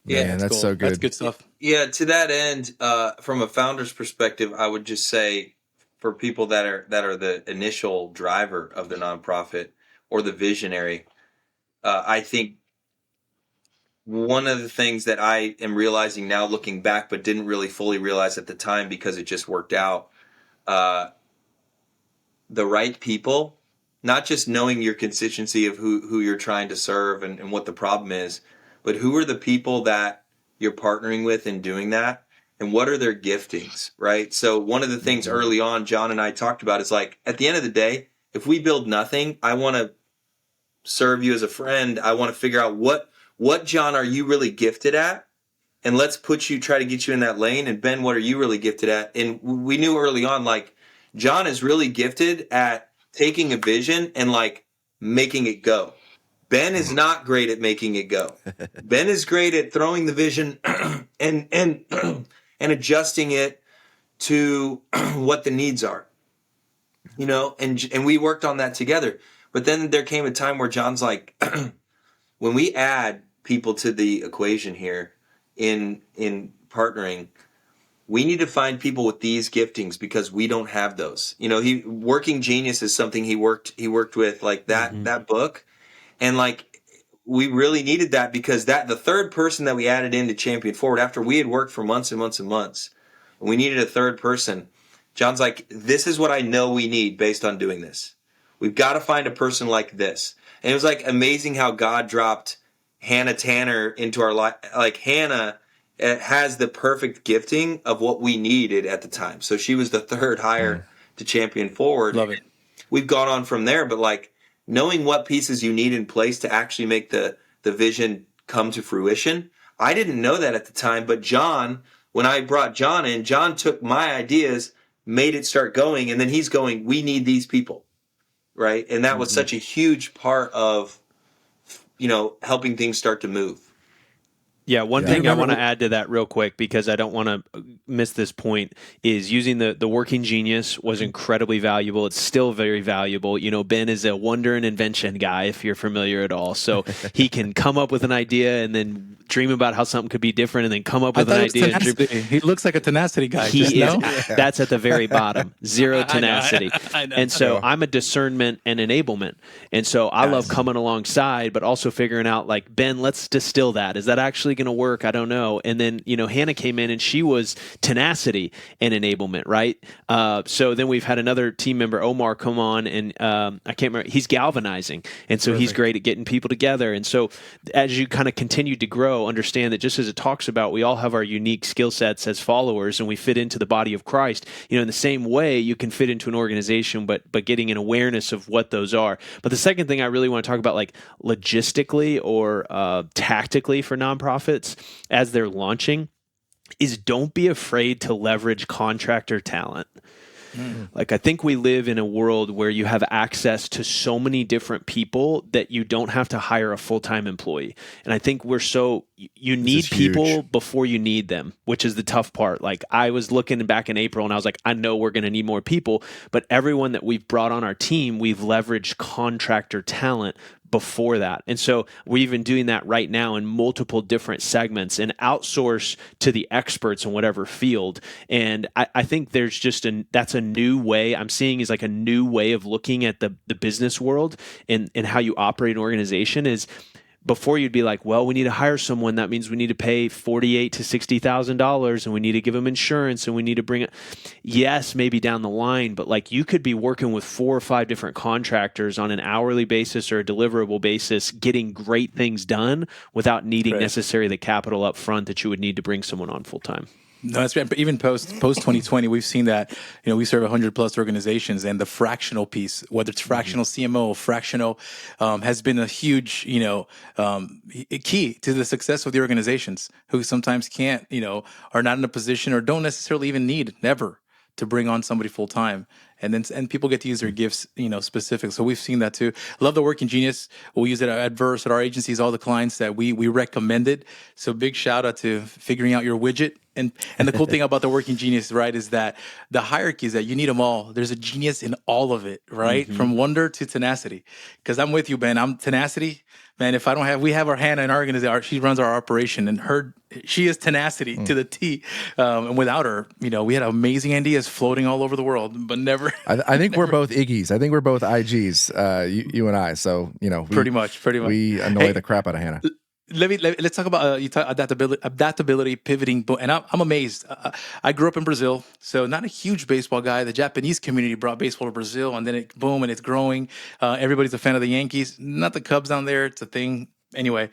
Yeah, man, that's cool. So good.
That's good stuff.
Yeah, to that end, from a founder's perspective, I would just say, for people that are the initial driver of the nonprofit or the visionary, I think one of the things that I am realizing now, looking back, but didn't really fully realize at the time because it just worked out, the right people, not just knowing your constituency of who you're trying to serve and what the problem is, but who are the people that you're partnering with in doing that, and what are their giftings, right? So one of the things early on John and I talked about is, like, at the end of the day, if we build nothing, I want to serve you as a friend. I want to figure out what John are you really gifted at, and let's try to get you in that lane. And Ben, what are you really gifted at? And we knew early on, like, John is really gifted at taking a vision and, like, making it go. Ben is not great at making it go. Ben is great at throwing the vision and adjusting it to what the needs are, and we worked on that together. But then there came a time where John's like, when we add people to the equation here in partnering, we need to find people with these giftings because we don't have those. Working Genius is something he worked with, like that book. And, like, we really needed that because the third person that we added into Champion Forward, after we had worked for months and months and months, and we needed a third person, John's like, this is what I know we need based on doing this. We've got to find a person like this. And it was, like, amazing how God dropped Hannah Tanner into our life. Like, Hannah has the perfect gifting of what we needed at the time. So she was the third hire to Champion Forward.
Love it.
We've gone on from there, but, like, knowing what pieces you need in place to actually make the vision come to fruition. I didn't know that at the time, but John, when I brought John in, John took my ideas, made it start going, and then he's going, we need these people, right? And that was such a huge part of, helping things start to move.
Yeah, one thing I want to add to that real quick, because I don't want to miss this point, is using the Working Genius was incredibly valuable. It's still very valuable. Ben is a wonder and invention guy, if you're familiar at all. So he can come up with an idea and then dream about how something could be different and then come up with an idea.
He looks like a tenacity guy.
That's at the very bottom. Zero tenacity.
I know.
And so I'm a discernment and enablement. And so I love coming alongside, but also figuring out, like, Ben, let's distill that. Is that actually going to work? I don't know. And then, Hannah came in and she was tenacity and enablement, right? So then we've had another team member, Omar, come on, and I can't remember, he's galvanizing. And so he's great at getting people together. And so as you kind of continue to grow, understand that just as it talks about, we all have our unique skill sets as followers and we fit into the body of Christ. In the same way you can fit into an organization, but getting an awareness of what those are. But the second thing I really want to talk about, like, logistically or tactically for nonprofits as they're launching, is don't be afraid to leverage contractor talent. Like, I think we live in a world where you have access to so many different people that you don't have to hire a full-time employee. And I think you need people before you need them, which is the tough part. Like, I was looking back in April and I was like, I know we're going to need more people, but everyone that we've brought on our team, we've leveraged contractor talent before that. And so we're even doing that right now in multiple different segments and outsource to the experts in whatever field. And I think there's just that's a new way I'm seeing is like a new way of looking at the business world and how you operate an organization is before you'd be like, well, we need to hire someone. That means we need to pay $48,000 to $60,000 and we need to give them insurance and we need to bring it. Yes, maybe down the line, but like you could be working with 4 or 5 different contractors on an hourly basis or a deliverable basis, getting great things done without needing necessarily the capital up front that you would need to bring someone on full time.
No, that's right. But even post 2020, we've seen that, we serve 100 plus organizations, and the fractional piece, whether it's fractional CMO, fractional, has been a huge, key to the success of the organizations who sometimes can't, are not in a position or don't necessarily even need never to bring on somebody full time. And people get to use their gifts, specific. So we've seen that too. Love the Working Genius. We use it at Verse, at our agencies, all the clients that we recommended. So big shout out to figuring out your widget. And the cool thing about the Working Genius, right, is that the hierarchy is that you need them all. There's a genius in all of it, right? Mm-hmm. From wonder to tenacity. Because I'm with you, Ben. I'm tenacity. Man, if I don't have, we have our Hannah in our organization. She runs our operation, and she is tenacity to the T. And without her, we had amazing ideas floating all over the world, but never.
I think we're both Iggy's. I think we're both IGs. You and I. So
pretty much.
We annoy the crap out of Hannah.
Let's talk about adaptability, pivoting, and I'm amazed. I grew up in Brazil, so not a huge baseball guy. The Japanese community brought baseball to Brazil, and then and it's growing. Everybody's a fan of the Yankees, not the Cubs down there. It's a thing anyway.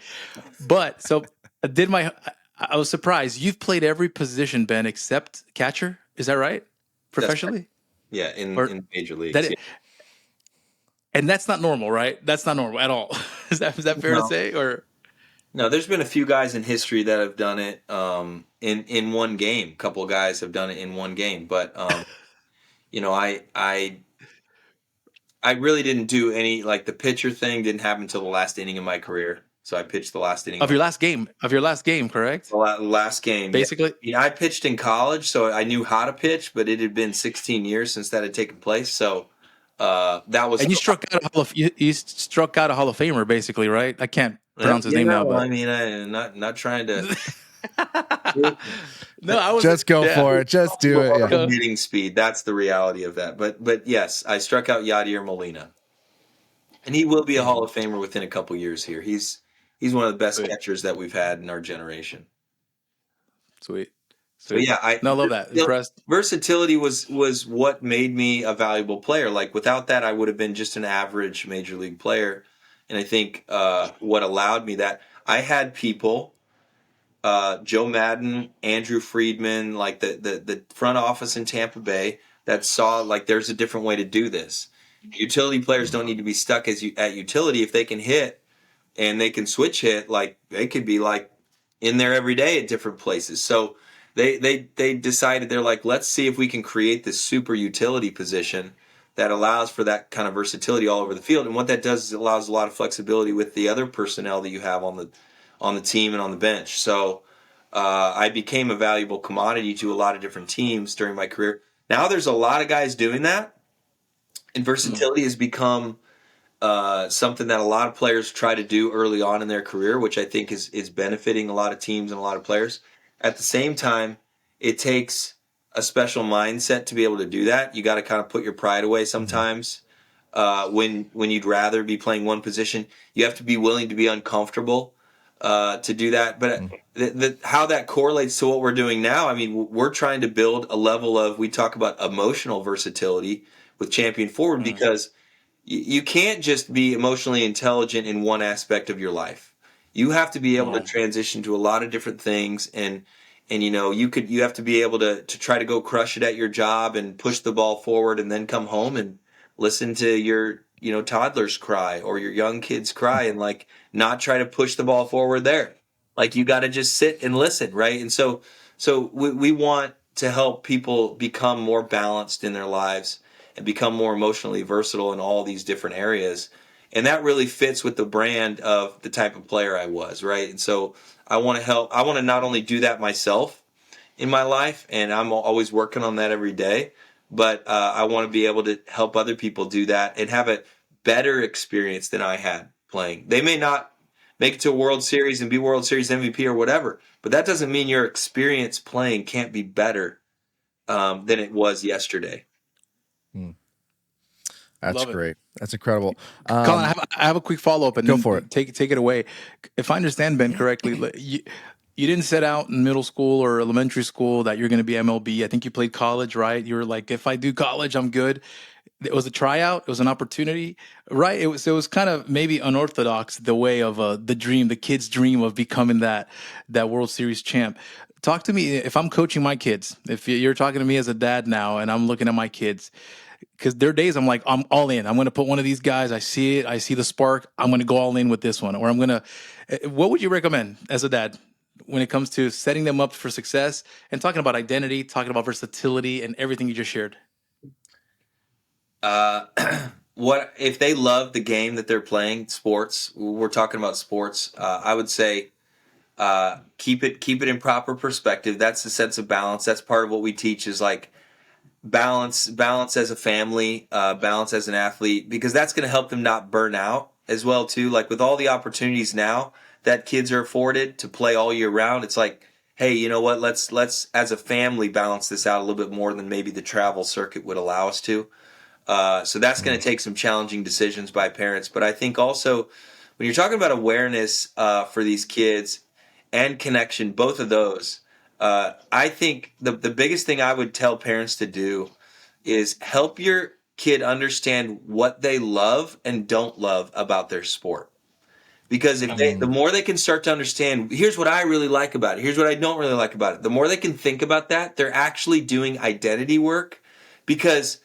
But so I was surprised. You've played every position, Ben, except catcher. Is that right? Professionally?
That's right. Yeah, in major leagues.
And that's not normal, right? That's not normal at all. Is that fair to say, or?
No, there's been a few guys in history that have done it in one game. A couple of guys have done it in one game, but I really didn't do any, like, the pitcher thing didn't happen until the last inning of my career. So I pitched the last inning
of your last game, correct?
The last game,
basically.
Yeah. I pitched in college, so I knew how to pitch, but it had been 16 years since that had taken place. So that was.
And you struck out a Hall of Famer, basically, right? I can't pronounce his name now. But
I mean, I'm not trying to.
No, I was just go for it. Just do it.
Yeah. Hitting speed. That's the reality of that. But yes, I struck out Yadier Molina, and he will be a Hall of Famer within a couple years here. He's one of the best catchers that we've had in our generation.
Sweet.
So yeah, I
love that. Impressed.
Versatility was what made me a valuable player. Like, without that, I would have been just an average major league player. And I think what allowed me that, I had people, Joe Madden, Andrew Friedman, like the front office in Tampa Bay, that saw, like, there's a different way to do this. Utility players don't need to be stuck at utility. If they can hit and they can switch hit, like, they could be, like, in there every day at different places. So they decided, they're like, let's see if we can create this super utility position that allows for that kind of versatility all over the field. And what that does is it allows a lot of flexibility with the other personnel that you have on the team and on the bench. So I became a valuable commodity to a lot of different teams during my career. Now there's a lot of guys doing that, and versatility has become something that a lot of players try to do early on in their career, which I think is benefiting a lot of teams and a lot of players. At the same time, it takes a special mindset to be able to do that. You got to kind of put your pride away sometimes. When you'd rather be playing one position, you have to be willing to be uncomfortable to do that. But how that correlates to what we're doing now, I mean, we're trying to build a level of, we talk about emotional versatility with Champion Forward, because you can't just be emotionally intelligent in one aspect of your life. You have to be able to transition to a lot of different things, and you have to be able to try to go crush it at your job and push the ball forward, and then come home and listen to your toddlers cry or your young kids cry, and, like, not try to push the ball forward there. Like, you got to just sit and listen, right? And so we want to help people become more balanced in their lives and become more emotionally versatile in all these different areas. And that really fits with the brand of the type of player I was, right? And so I want to help. I want to not only do that myself in my life, and I'm always working on that every day, but I want to be able to help other people do that and have a better experience than I had playing. They may not make it to a World Series and be World Series MVP or whatever, but that doesn't mean your experience playing can't be better than it was yesterday.
That's great. That's incredible.
Colin, I have a quick follow-up, and
go for it.
Take it away. If I understand Ben correctly, you didn't set out in middle school or elementary school that you're going to be MLB. I think you played college, right? You were like, if I do college, I'm good. It was a tryout. It was an opportunity, right? It was kind of maybe unorthodox, the way of the dream, the kid's dream of becoming that World Series champ. Talk to me if I'm coaching my kids. If you're talking to me as a dad now, and I'm looking at my kids, because there are days I'm like, I'm all in. I'm going to put one of these guys. I see it. I see the spark. I'm going to go all in with this one. Or I'm going to. What would you recommend as a dad when it comes to setting them up for success and talking about identity, talking about versatility, and everything you just shared?
What if they love the game that they're playing? Sports. We're talking about sports. I would say keep it in proper perspective. That's the sense of balance. That's part of what we teach is like balance as a family, balance as an athlete, because that's going to help them not burn out as well too. Like with all the opportunities now that kids are afforded to play all year round, it's like, hey, you know what? Let's as a family balance this out a little bit more than maybe the travel circuit would allow us to. So that's going to take some challenging decisions by parents. But I think also when you're talking about awareness for these kids and connection, both of those, I think the biggest thing I would tell parents to do is help your kid understand what they love and don't love about their sport. Because if the more they can start to understand, here's what I really like about it, here's what I don't really like about it, the more they can think about that, they're actually doing identity work, because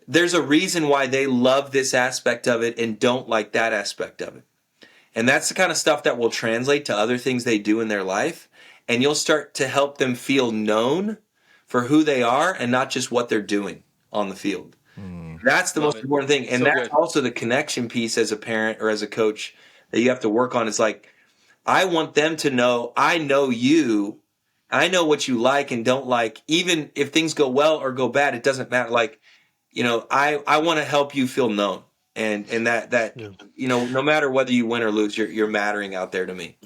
there's a reason why they love this aspect of it and don't like that aspect of it. And that's the kind of stuff that will translate to other things they do in their life. And you'll start to help them feel known for who they are and not just what they're doing on the field. That's the most important thing. And that's also the connection piece as a parent or as a coach that you have to work on. Is like, I want them to know, I know you, I know what you like and don't like. Even if things go well or go bad, it doesn't matter. Like, you know, I want to help you feel known. And that you know, no matter whether you win or lose, you're mattering out there to me.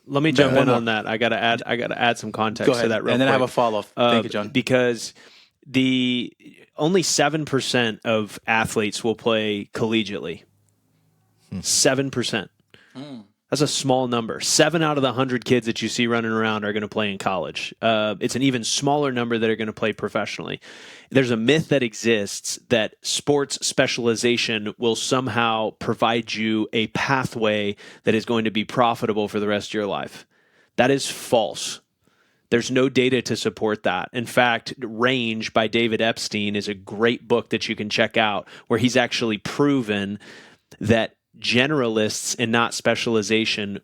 Let me jump in on that. I gotta add some context to that real
and then
quick.
I have a follow-up. Thank you, John.
Because the only 7% of athletes will play collegiately. 7%. That's a small number. 7 out of the 100 kids that you see running around are going to play in college. It's an even smaller number that are going to play professionally. There's a myth that exists that sports specialization will somehow provide you a pathway that is going to be profitable for the rest of your life. That is false. There's no data to support that. In fact, Range by David Epstein is a great book that you can check out, where he's actually proven that generalists and not specialization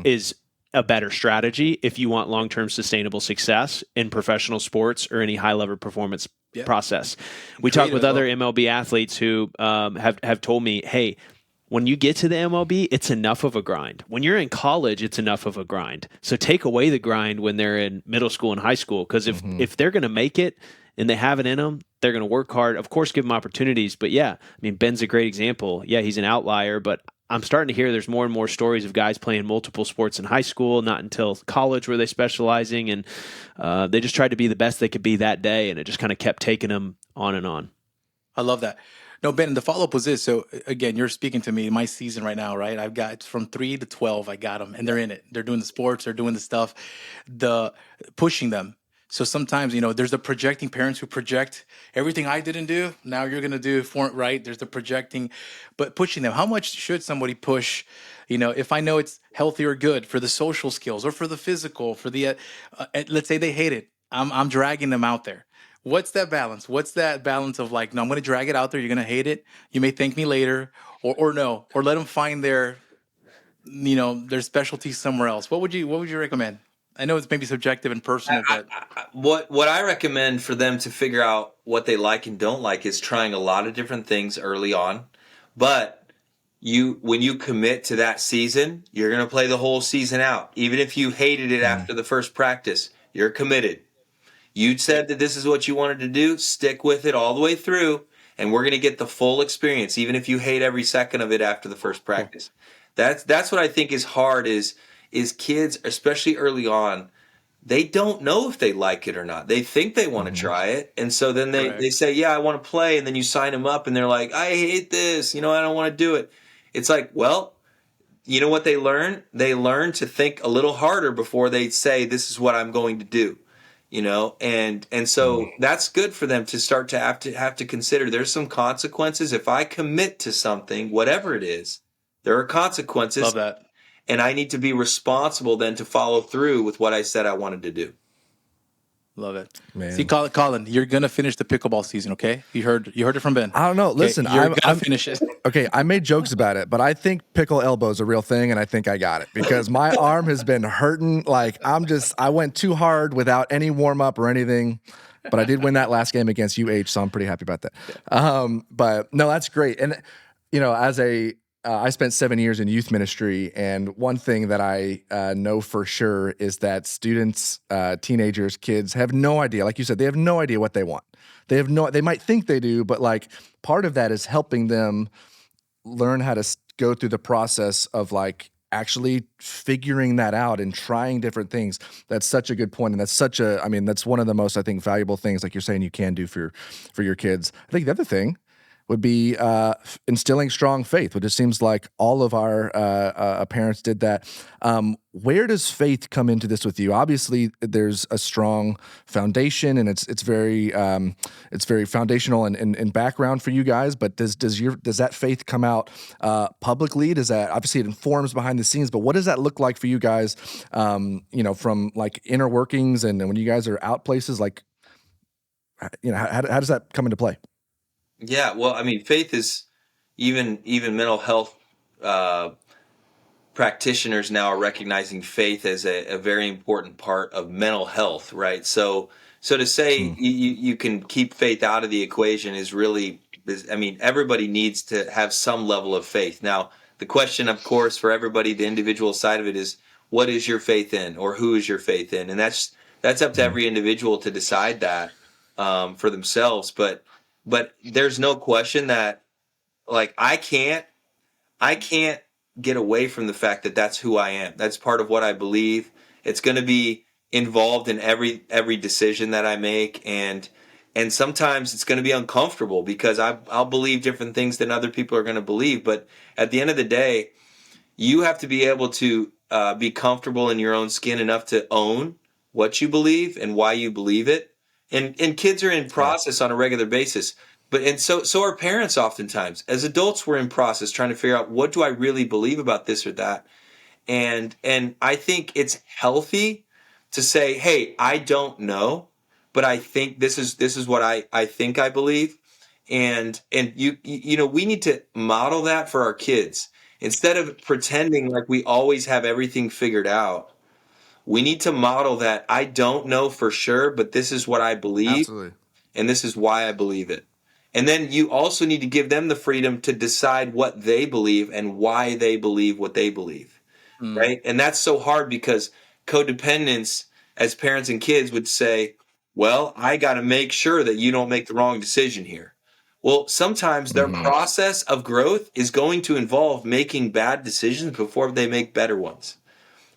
is a better strategy if you want long-term sustainable success in professional sports or any high-level performance process. We talk with other MLB athletes who have told me, hey, when you get to the MLB, it's enough of a grind. When you're in college, it's enough of a grind. So take away the grind when they're in middle school and high school, because if they're going to make it and they have it in them, they're going to work hard. Of course, give them opportunities. But yeah, I mean, Ben's a great example. Yeah, he's an outlier, but I'm starting to hear there's more and more stories of guys playing multiple sports in high school, not until college were they specializing, and they just tried to be the best they could be that day, and it just kind of kept taking them on and on.
I love that. No, Ben, the follow-up was this. So, again, you're speaking to me, my season right now, right? I've got from 3 to 12, I got them, and they're in it. They're doing the sports, they're doing the stuff, the pushing them. So sometimes, you know, there's the projecting parents who project everything I didn't do, now you're going to do for it, right? There's the projecting, but pushing them. How much should somebody push, you know, if I know it's healthy or good for the social skills or for the physical, for the, let's say they hate it. I'm dragging them out there. What's that balance? What's that balance of like, no, I'm going to drag it out there. You're going to hate it. You may thank me later, or no, or let them find their, you know, their specialty somewhere else. What would you recommend? I know it's maybe subjective and personal, but
what I recommend for them to figure out what they like and don't like is trying a lot of different things early on. But when you commit to that season, you're going to play the whole season out. Even if you hated it after the first practice, you're committed. You said that this is what you wanted to do, stick with it all the way through, and we're going to get the full experience, even if you hate every second of it after the first practice. That's what I think is hard is kids, especially early on, they don't know if they like it or not. They think they want to try it. And so then they say, yeah, I want to play. And then you sign them up and they're like, I hate this. I don't want to do it. It's like, well, you know what they learn? They learn to think a little harder before they say, this is what I'm going to do. And so that's good for them to start to have to consider there's some consequences. If I commit to something, whatever it is, there are consequences.
Love that.
And I need to be responsible then to follow through with what I said I wanted to do.
Love it.
Man.
See, Colin, you're gonna finish the pickleball season, okay? You heard it from Ben.
I don't know. Listen,
you're gonna finish it.
Okay, I made jokes about it, but I think pickle elbow is a real thing, and I think I got it because my arm has been hurting. Like I went too hard without any warm up or anything. But I did win that last game against UH, so I'm pretty happy about that. But no, that's great. And as I spent 7 years in youth ministry, and one thing that I know for sure is that students, teenagers, kids have no idea. Like you said, they have no idea what they want. They might think they do, but like part of that is helping them learn how to go through the process of like actually figuring that out and trying different things. That's such a good point, and that's one of the most, I think, valuable things, like you're saying, you can do for your kids. I think the other thing would be instilling strong faith, which it seems like all of our parents did that. Where does faith come into this with you? Obviously, there's a strong foundation, and it's very foundational and background for you guys. But does that faith come out publicly? Does that, obviously it informs behind the scenes, but what does that look like for you guys? From like inner workings, and when you guys are out places, like how does that come into play?
Yeah, well, I mean, faith is even mental health practitioners now are recognizing faith as a very important part of mental health, right? So to say you can keep faith out of the equation is really, I mean, everybody needs to have some level of faith. Now, the question, of course, for everybody, the individual side of it is, what is your faith in, or who is your faith in? And that's up to every individual to decide that for themselves. But there's no question that, like, I can't get away from the fact that that's who I am. That's part of what I believe. It's going to be involved in every decision that I make, and sometimes it's going to be uncomfortable because I'll believe different things than other people are going to believe. But at the end of the day, you have to be able to be comfortable in your own skin enough to own what you believe and why you believe it. And kids are in process on a regular basis. So are parents oftentimes. As adults, we're in process trying to figure out, what do I really believe about this or that? And I think it's healthy to say, hey, I don't know, but I think this is what I think I believe. And we need to model that for our kids. Instead of pretending like we always have everything figured out, we need to model that I don't know for sure, but this is what I believe.
Absolutely.
And this is why I believe it. And then you also need to give them the freedom to decide what they believe and why they believe what they believe, right? And that's so hard because codependence, as parents and kids would say, well, I got to make sure that you don't make the wrong decision here. Well, sometimes their process of growth is going to involve making bad decisions before they make better ones.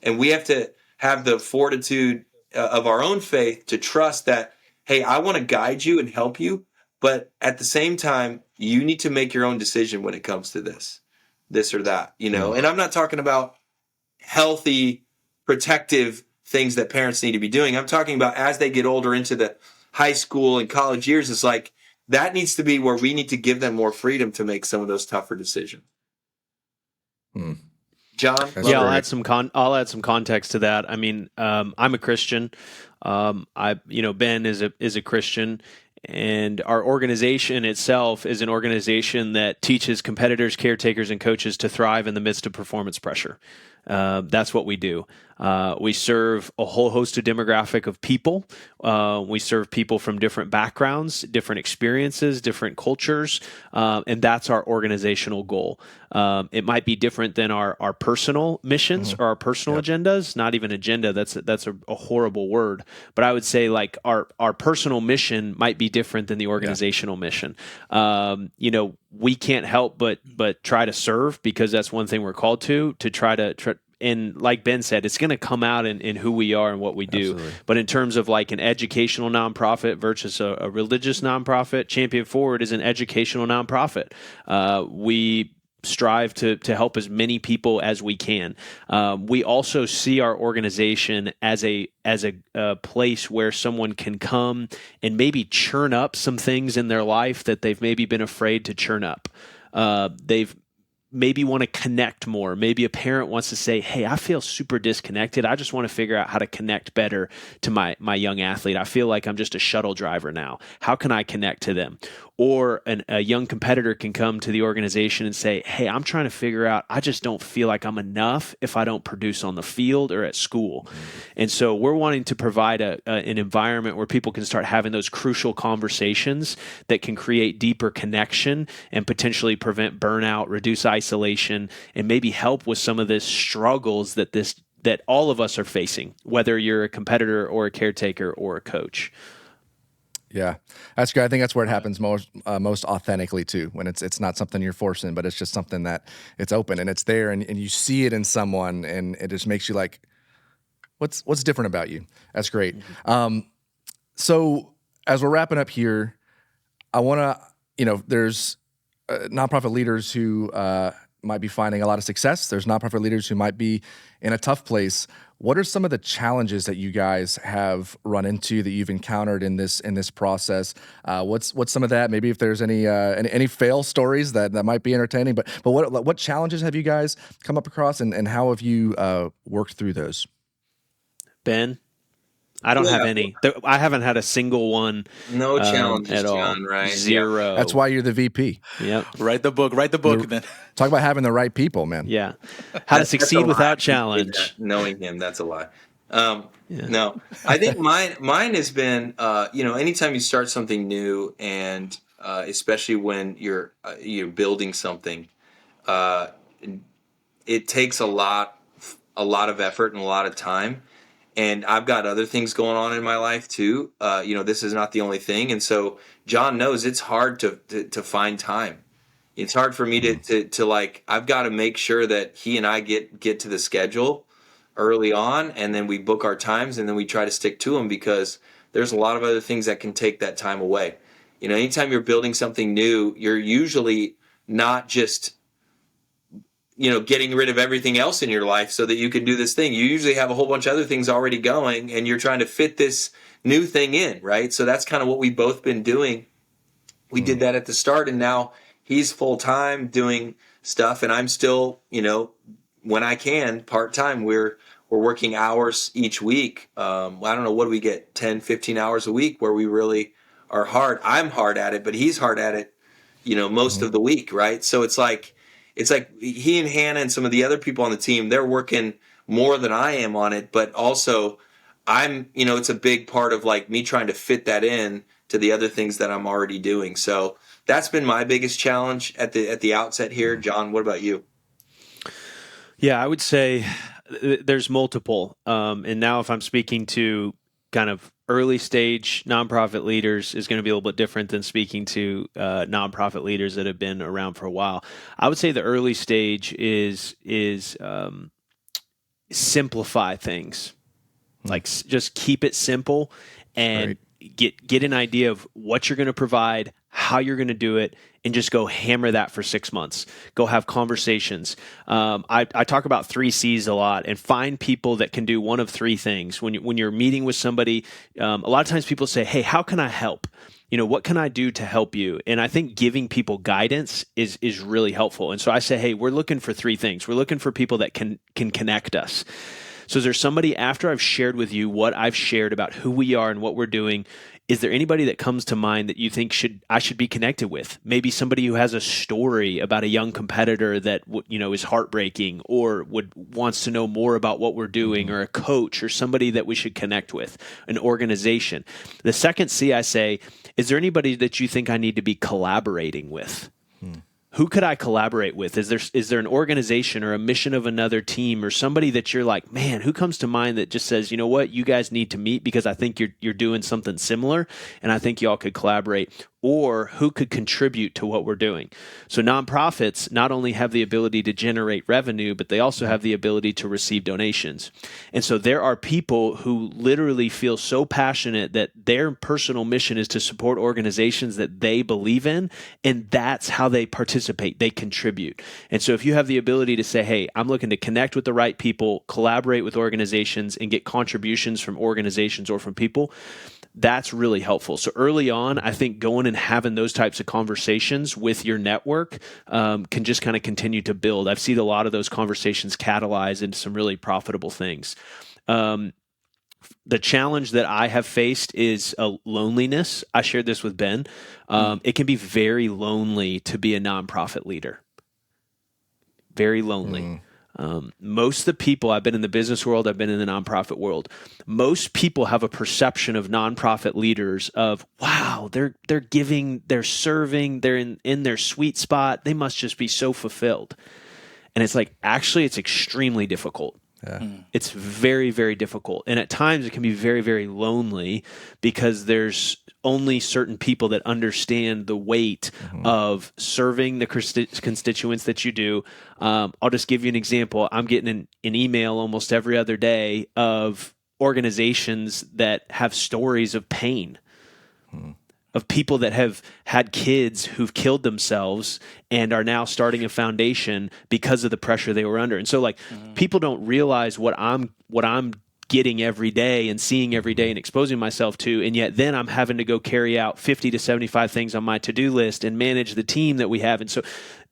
And we have to have the fortitude of our own faith to trust that, hey, I want to guide you and help you, but at the same time, you need to make your own decision when it comes to this or that, And I'm not talking about healthy, protective things that parents need to be doing. I'm talking about as they get older into the high school and college years, it's like that needs to be where we need to give them more freedom to make some of those tougher decisions. John?
I'll add some context to that. I mean, I'm a Christian. Ben is a Christian, and our organization itself is an organization that teaches competitors, caretakers, and coaches to thrive in the midst of performance pressure. That's what we do. We serve a whole host of demographic of people. We serve people from different backgrounds, different experiences, different cultures, and that's our organizational goal. It might be different than our personal missions or our personal agendas. Not even agenda. That's a horrible word. But I would say like our personal mission might be different than the organizational mission. We can't help but try to serve, because that's one thing we're called to try to. And like Ben said, it's going to come out in who we are and what we do. Absolutely. But in terms of like an educational nonprofit versus a religious nonprofit, Champion Forward is an educational nonprofit. We strive to help as many people as we can. We also see our organization as a place where someone can come and maybe churn up some things in their life that they've maybe been afraid to churn up. They've maybe want to connect more. Maybe a parent wants to say, hey, I feel super disconnected. I just want to figure out how to connect better to my young athlete. I feel like I'm just a shuttle driver now. How can I connect to them? Or a young competitor can come to the organization and say, hey, I'm trying to figure out, I just don't feel like I'm enough if I don't produce on the field or at school. And so we're wanting to provide an environment where people can start having those crucial conversations that can create deeper connection and potentially prevent burnout, reduce isolation, and maybe help with some of the struggles that all of us are facing, whether you're a competitor or a caretaker or a coach.
Yeah, that's good. I think that's where it happens most authentically too, when it's not something you're forcing, but it's just something that it's open and it's there, and you see it in someone, and it just makes you like, what's different about you? That's great. So as we're wrapping up here, I want to, there's nonprofit leaders who might be finding a lot of success. There's nonprofit leaders who might be in a tough place. What are some of the challenges that you guys have run into, that you've encountered in this process? What's some of that? Maybe if there's any fail stories that might be entertaining. But what challenges have you guys come up across, and how have you worked through those?
Ben? I don't have any. I haven't had a single one.
No challenges
at all.
John, right?
Zero.
Yeah. That's why you're the VP.
Yep.
Write the book, man.
Talk about having the right people, man.
Yeah. How to succeed without challenge.
Knowing him, that's a lie. No, I think mine has been, anytime you start something new, and especially when you're building something, it takes a lot of effort and a lot of time. And I've got other things going on in my life too. This is not the only thing. And so John knows it's hard to find time. It's hard for me to like, I've got to make sure that he and I get to the schedule early on, and then we book our times, and then we try to stick to them, because there's a lot of other things that can take that time away. Anytime you're building something new, you're usually not just getting rid of everything else in your life so that you can do this thing. You usually have a whole bunch of other things already going, and you're trying to fit this new thing in, right? So that's kind of what we've both been doing. We did that at the start, and now he's full-time doing stuff, and I'm still, when I can, part-time. We're working hours each week. I don't know, what do we get, 10, 15 hours a week, where we really are hard. I'm hard at it, but he's hard at it, most of the week, right? So it's like he and Hannah and some of the other people on the team, they're working more than I am on it, but also I'm, it's a big part of like me trying to fit that in to the other things that I'm already doing. So that's been my biggest challenge at the outset here. John, what about you?
Yeah, I would say there's multiple. And now if I'm speaking to kind of early stage nonprofit leaders, is going to be a little bit different than speaking to nonprofit leaders that have been around for a while. I would say the early stage is simplify things, like just keep it simple, and get an idea of what you're going to provide, how you're going to do it, and just go hammer that for 6 months. Go have conversations. I talk about 3 C's a lot, and find people that can do one of 3 things. When you're meeting with somebody, a lot of times people say, hey, how can I help? What can I do to help you? And I think giving people guidance is really helpful. And so I say, hey, we're looking for 3 things. We're looking for people that can connect us. So is there somebody, after I've shared with you what I've shared about who we are and what we're doing, Is there anybody that comes to mind that you think I should be connected with? Maybe somebody who has a story about a young competitor that is heartbreaking, or wants to know more about what we're doing, or a coach, or somebody that we should connect with, an organization. The second C I say, is there anybody that you think I need to be collaborating with? Who could I collaborate with? Is there an organization or a mission of another team, or somebody that you're like, man, who comes to mind that just says, you know what, you guys need to meet because I think you're doing something similar and I think y'all could collaborate? Or who could contribute to what we're doing? So nonprofits not only have the ability to generate revenue, but they also have the ability to receive donations. And so there are people who literally feel so passionate that their personal mission is to support organizations that they believe in, and that's how they participate. They contribute. And so if you have the ability to say, hey, I'm looking to connect with the right people, collaborate with organizations, and get contributions from organizations or from people, that's really helpful. So early on, I think going and having those types of conversations with your network can just kind of continue to build. I've seen a lot of those conversations catalyze into some really profitable things. The challenge that I have faced is loneliness. I shared this with Ben. It can be very lonely to be a nonprofit leader. Very lonely. Most of the people, I've been in the business world, I've been in the nonprofit world, most people have a perception of nonprofit leaders of, wow, they're giving, they're serving, they're in their sweet spot, they must just be so fulfilled. And it's like, actually, it's extremely difficult. Yeah. It's very, very difficult. And at times it can be very, very lonely because there's only certain people that understand the weight of serving the constituents that you do. I'll just give you an example. I'm getting an email almost every other day of organizations that have stories of pain, of people that have had kids who've killed themselves and are now starting a foundation because of the pressure they were under. And so people don't realize what I'm getting every day and seeing every day and exposing myself to. And yet then I'm having to go carry out 50 to 75 things on my to-do list and manage the team that we have. And so,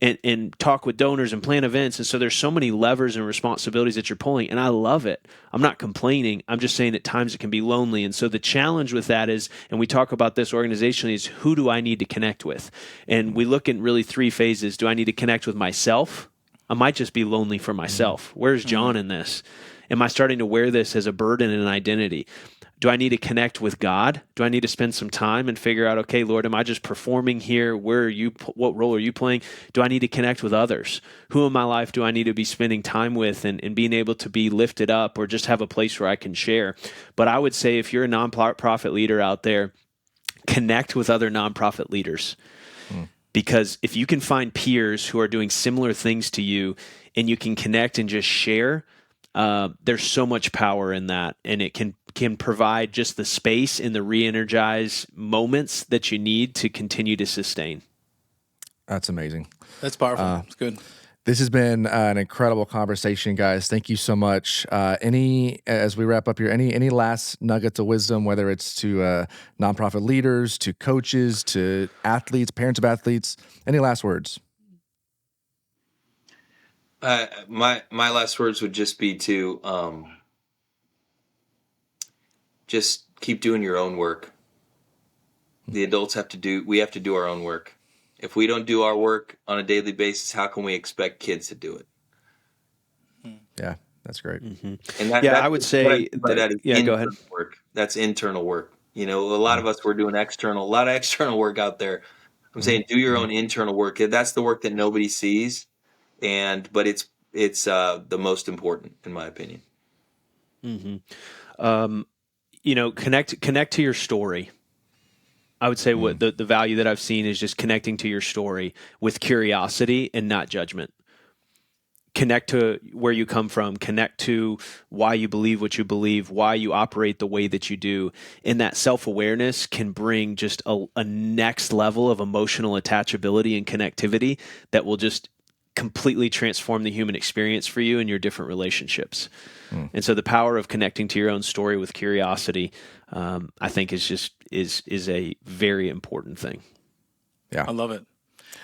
and talk with donors and plan events. And so there's so many levers and responsibilities that you're pulling, and I love it. I'm not complaining. I'm just saying at times it can be lonely. And so the challenge with that is, and we talk about this organizationally, is who do I need to connect with? And we look in really three phases. Do I need to connect with myself? I might just be lonely for myself. Where's John in this? Am I starting to wear this as a burden and an identity? Do I need to connect with God? Do I need to spend some time and figure out, okay, Lord, am I just performing here? Where are you? What role are you playing? Do I need to connect with others? Who in my life do I need to be spending time with and being able to be lifted up or just have a place where I can share? But I would say if you're a nonprofit leader out there, connect with other nonprofit leaders. Because if you can find peers who are doing similar things to you and you can connect and just share, there's so much power in that, and it can provide just the space and the re-energize moments that you need to continue to sustain.
That's amazing.
That's powerful. It's good.
This has been an incredible conversation, guys. Thank you so much. As we wrap up here, any last nuggets of wisdom, whether it's to nonprofit leaders, to coaches, to athletes, parents of athletes, any last words?
My last words would just be to just keep doing your own work. The adults we have to do our own work. If we don't do our work on a daily basis, how can we expect kids to do it?
Yeah, that's great.
And
I would say
that is
go ahead.
Work. That's internal work. A lot of us, we're doing a lot of external work out there. I'm saying do your own internal work. That's the work that nobody sees, but it's the most important, in my opinion.
Connect to your story. I would say what the value that I've seen is just connecting to your story with curiosity and not judgment. Connect to where you come from, connect to why you believe what you believe, why you operate the way that you do. And that self-awareness can bring just a next level of emotional attachability and connectivity that will just completely transform the human experience for you and your different relationships. And so the power of connecting to your own story with curiosity, I think is a very important thing.
Yeah. I love it.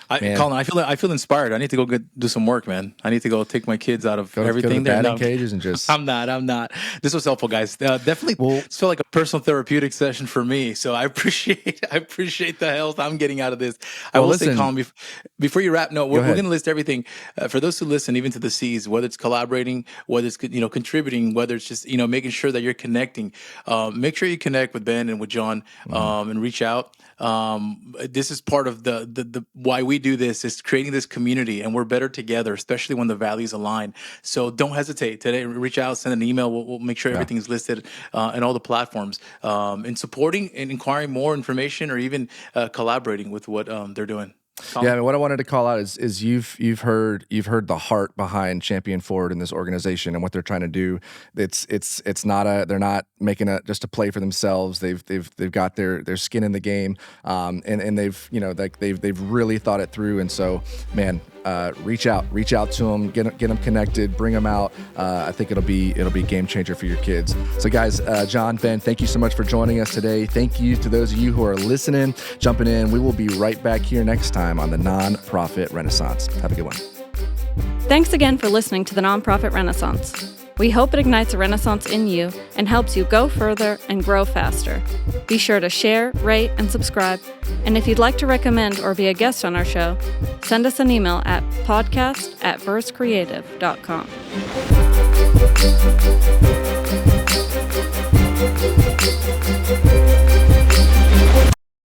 Colin, I feel inspired. I need to go do some work, man. I need to go take my kids out of everything.
Go to batting cages and just.
I'm not. This was helpful, guys. Definitely felt like a personal therapeutic session for me. So I appreciate the health I'm getting out of this. I will say, Colin, before you wrap, we're going to list everything for those who listen, even to the C's, whether it's collaborating, whether it's contributing, whether it's just making sure that you're connecting. Make sure you connect with Ben and with John and reach out. This is part of the why we do this, is creating this community, and we're better together, especially when the values align. So don't hesitate today. Reach out, send an email. We'll make sure everything's listed in all the platforms. In supporting and inquiring more information, or even collaborating with what they're doing.
Yeah, I mean, what I wanted to call out is you've heard the heart behind Champion Forward in this organization and what they're trying to do. It's not they're not making just a play for themselves. They've got their skin in the game, and they've really thought it through. And so, man, reach out to them, get them connected, bring them out. I think it'll be a game changer for your kids. So, guys, John, Ben, thank you so much for joining us today. Thank you to those of you who are listening, jumping in. We will be right back here next time on the Nonprofit Renaissance. Have a good one.
Thanks again for listening to the Nonprofit Renaissance. We hope it ignites a renaissance in you and helps you go further and grow faster. Be sure to share, rate, and subscribe. And if you'd like to recommend or be a guest on our show, send us an email at podcast@versecreative.com.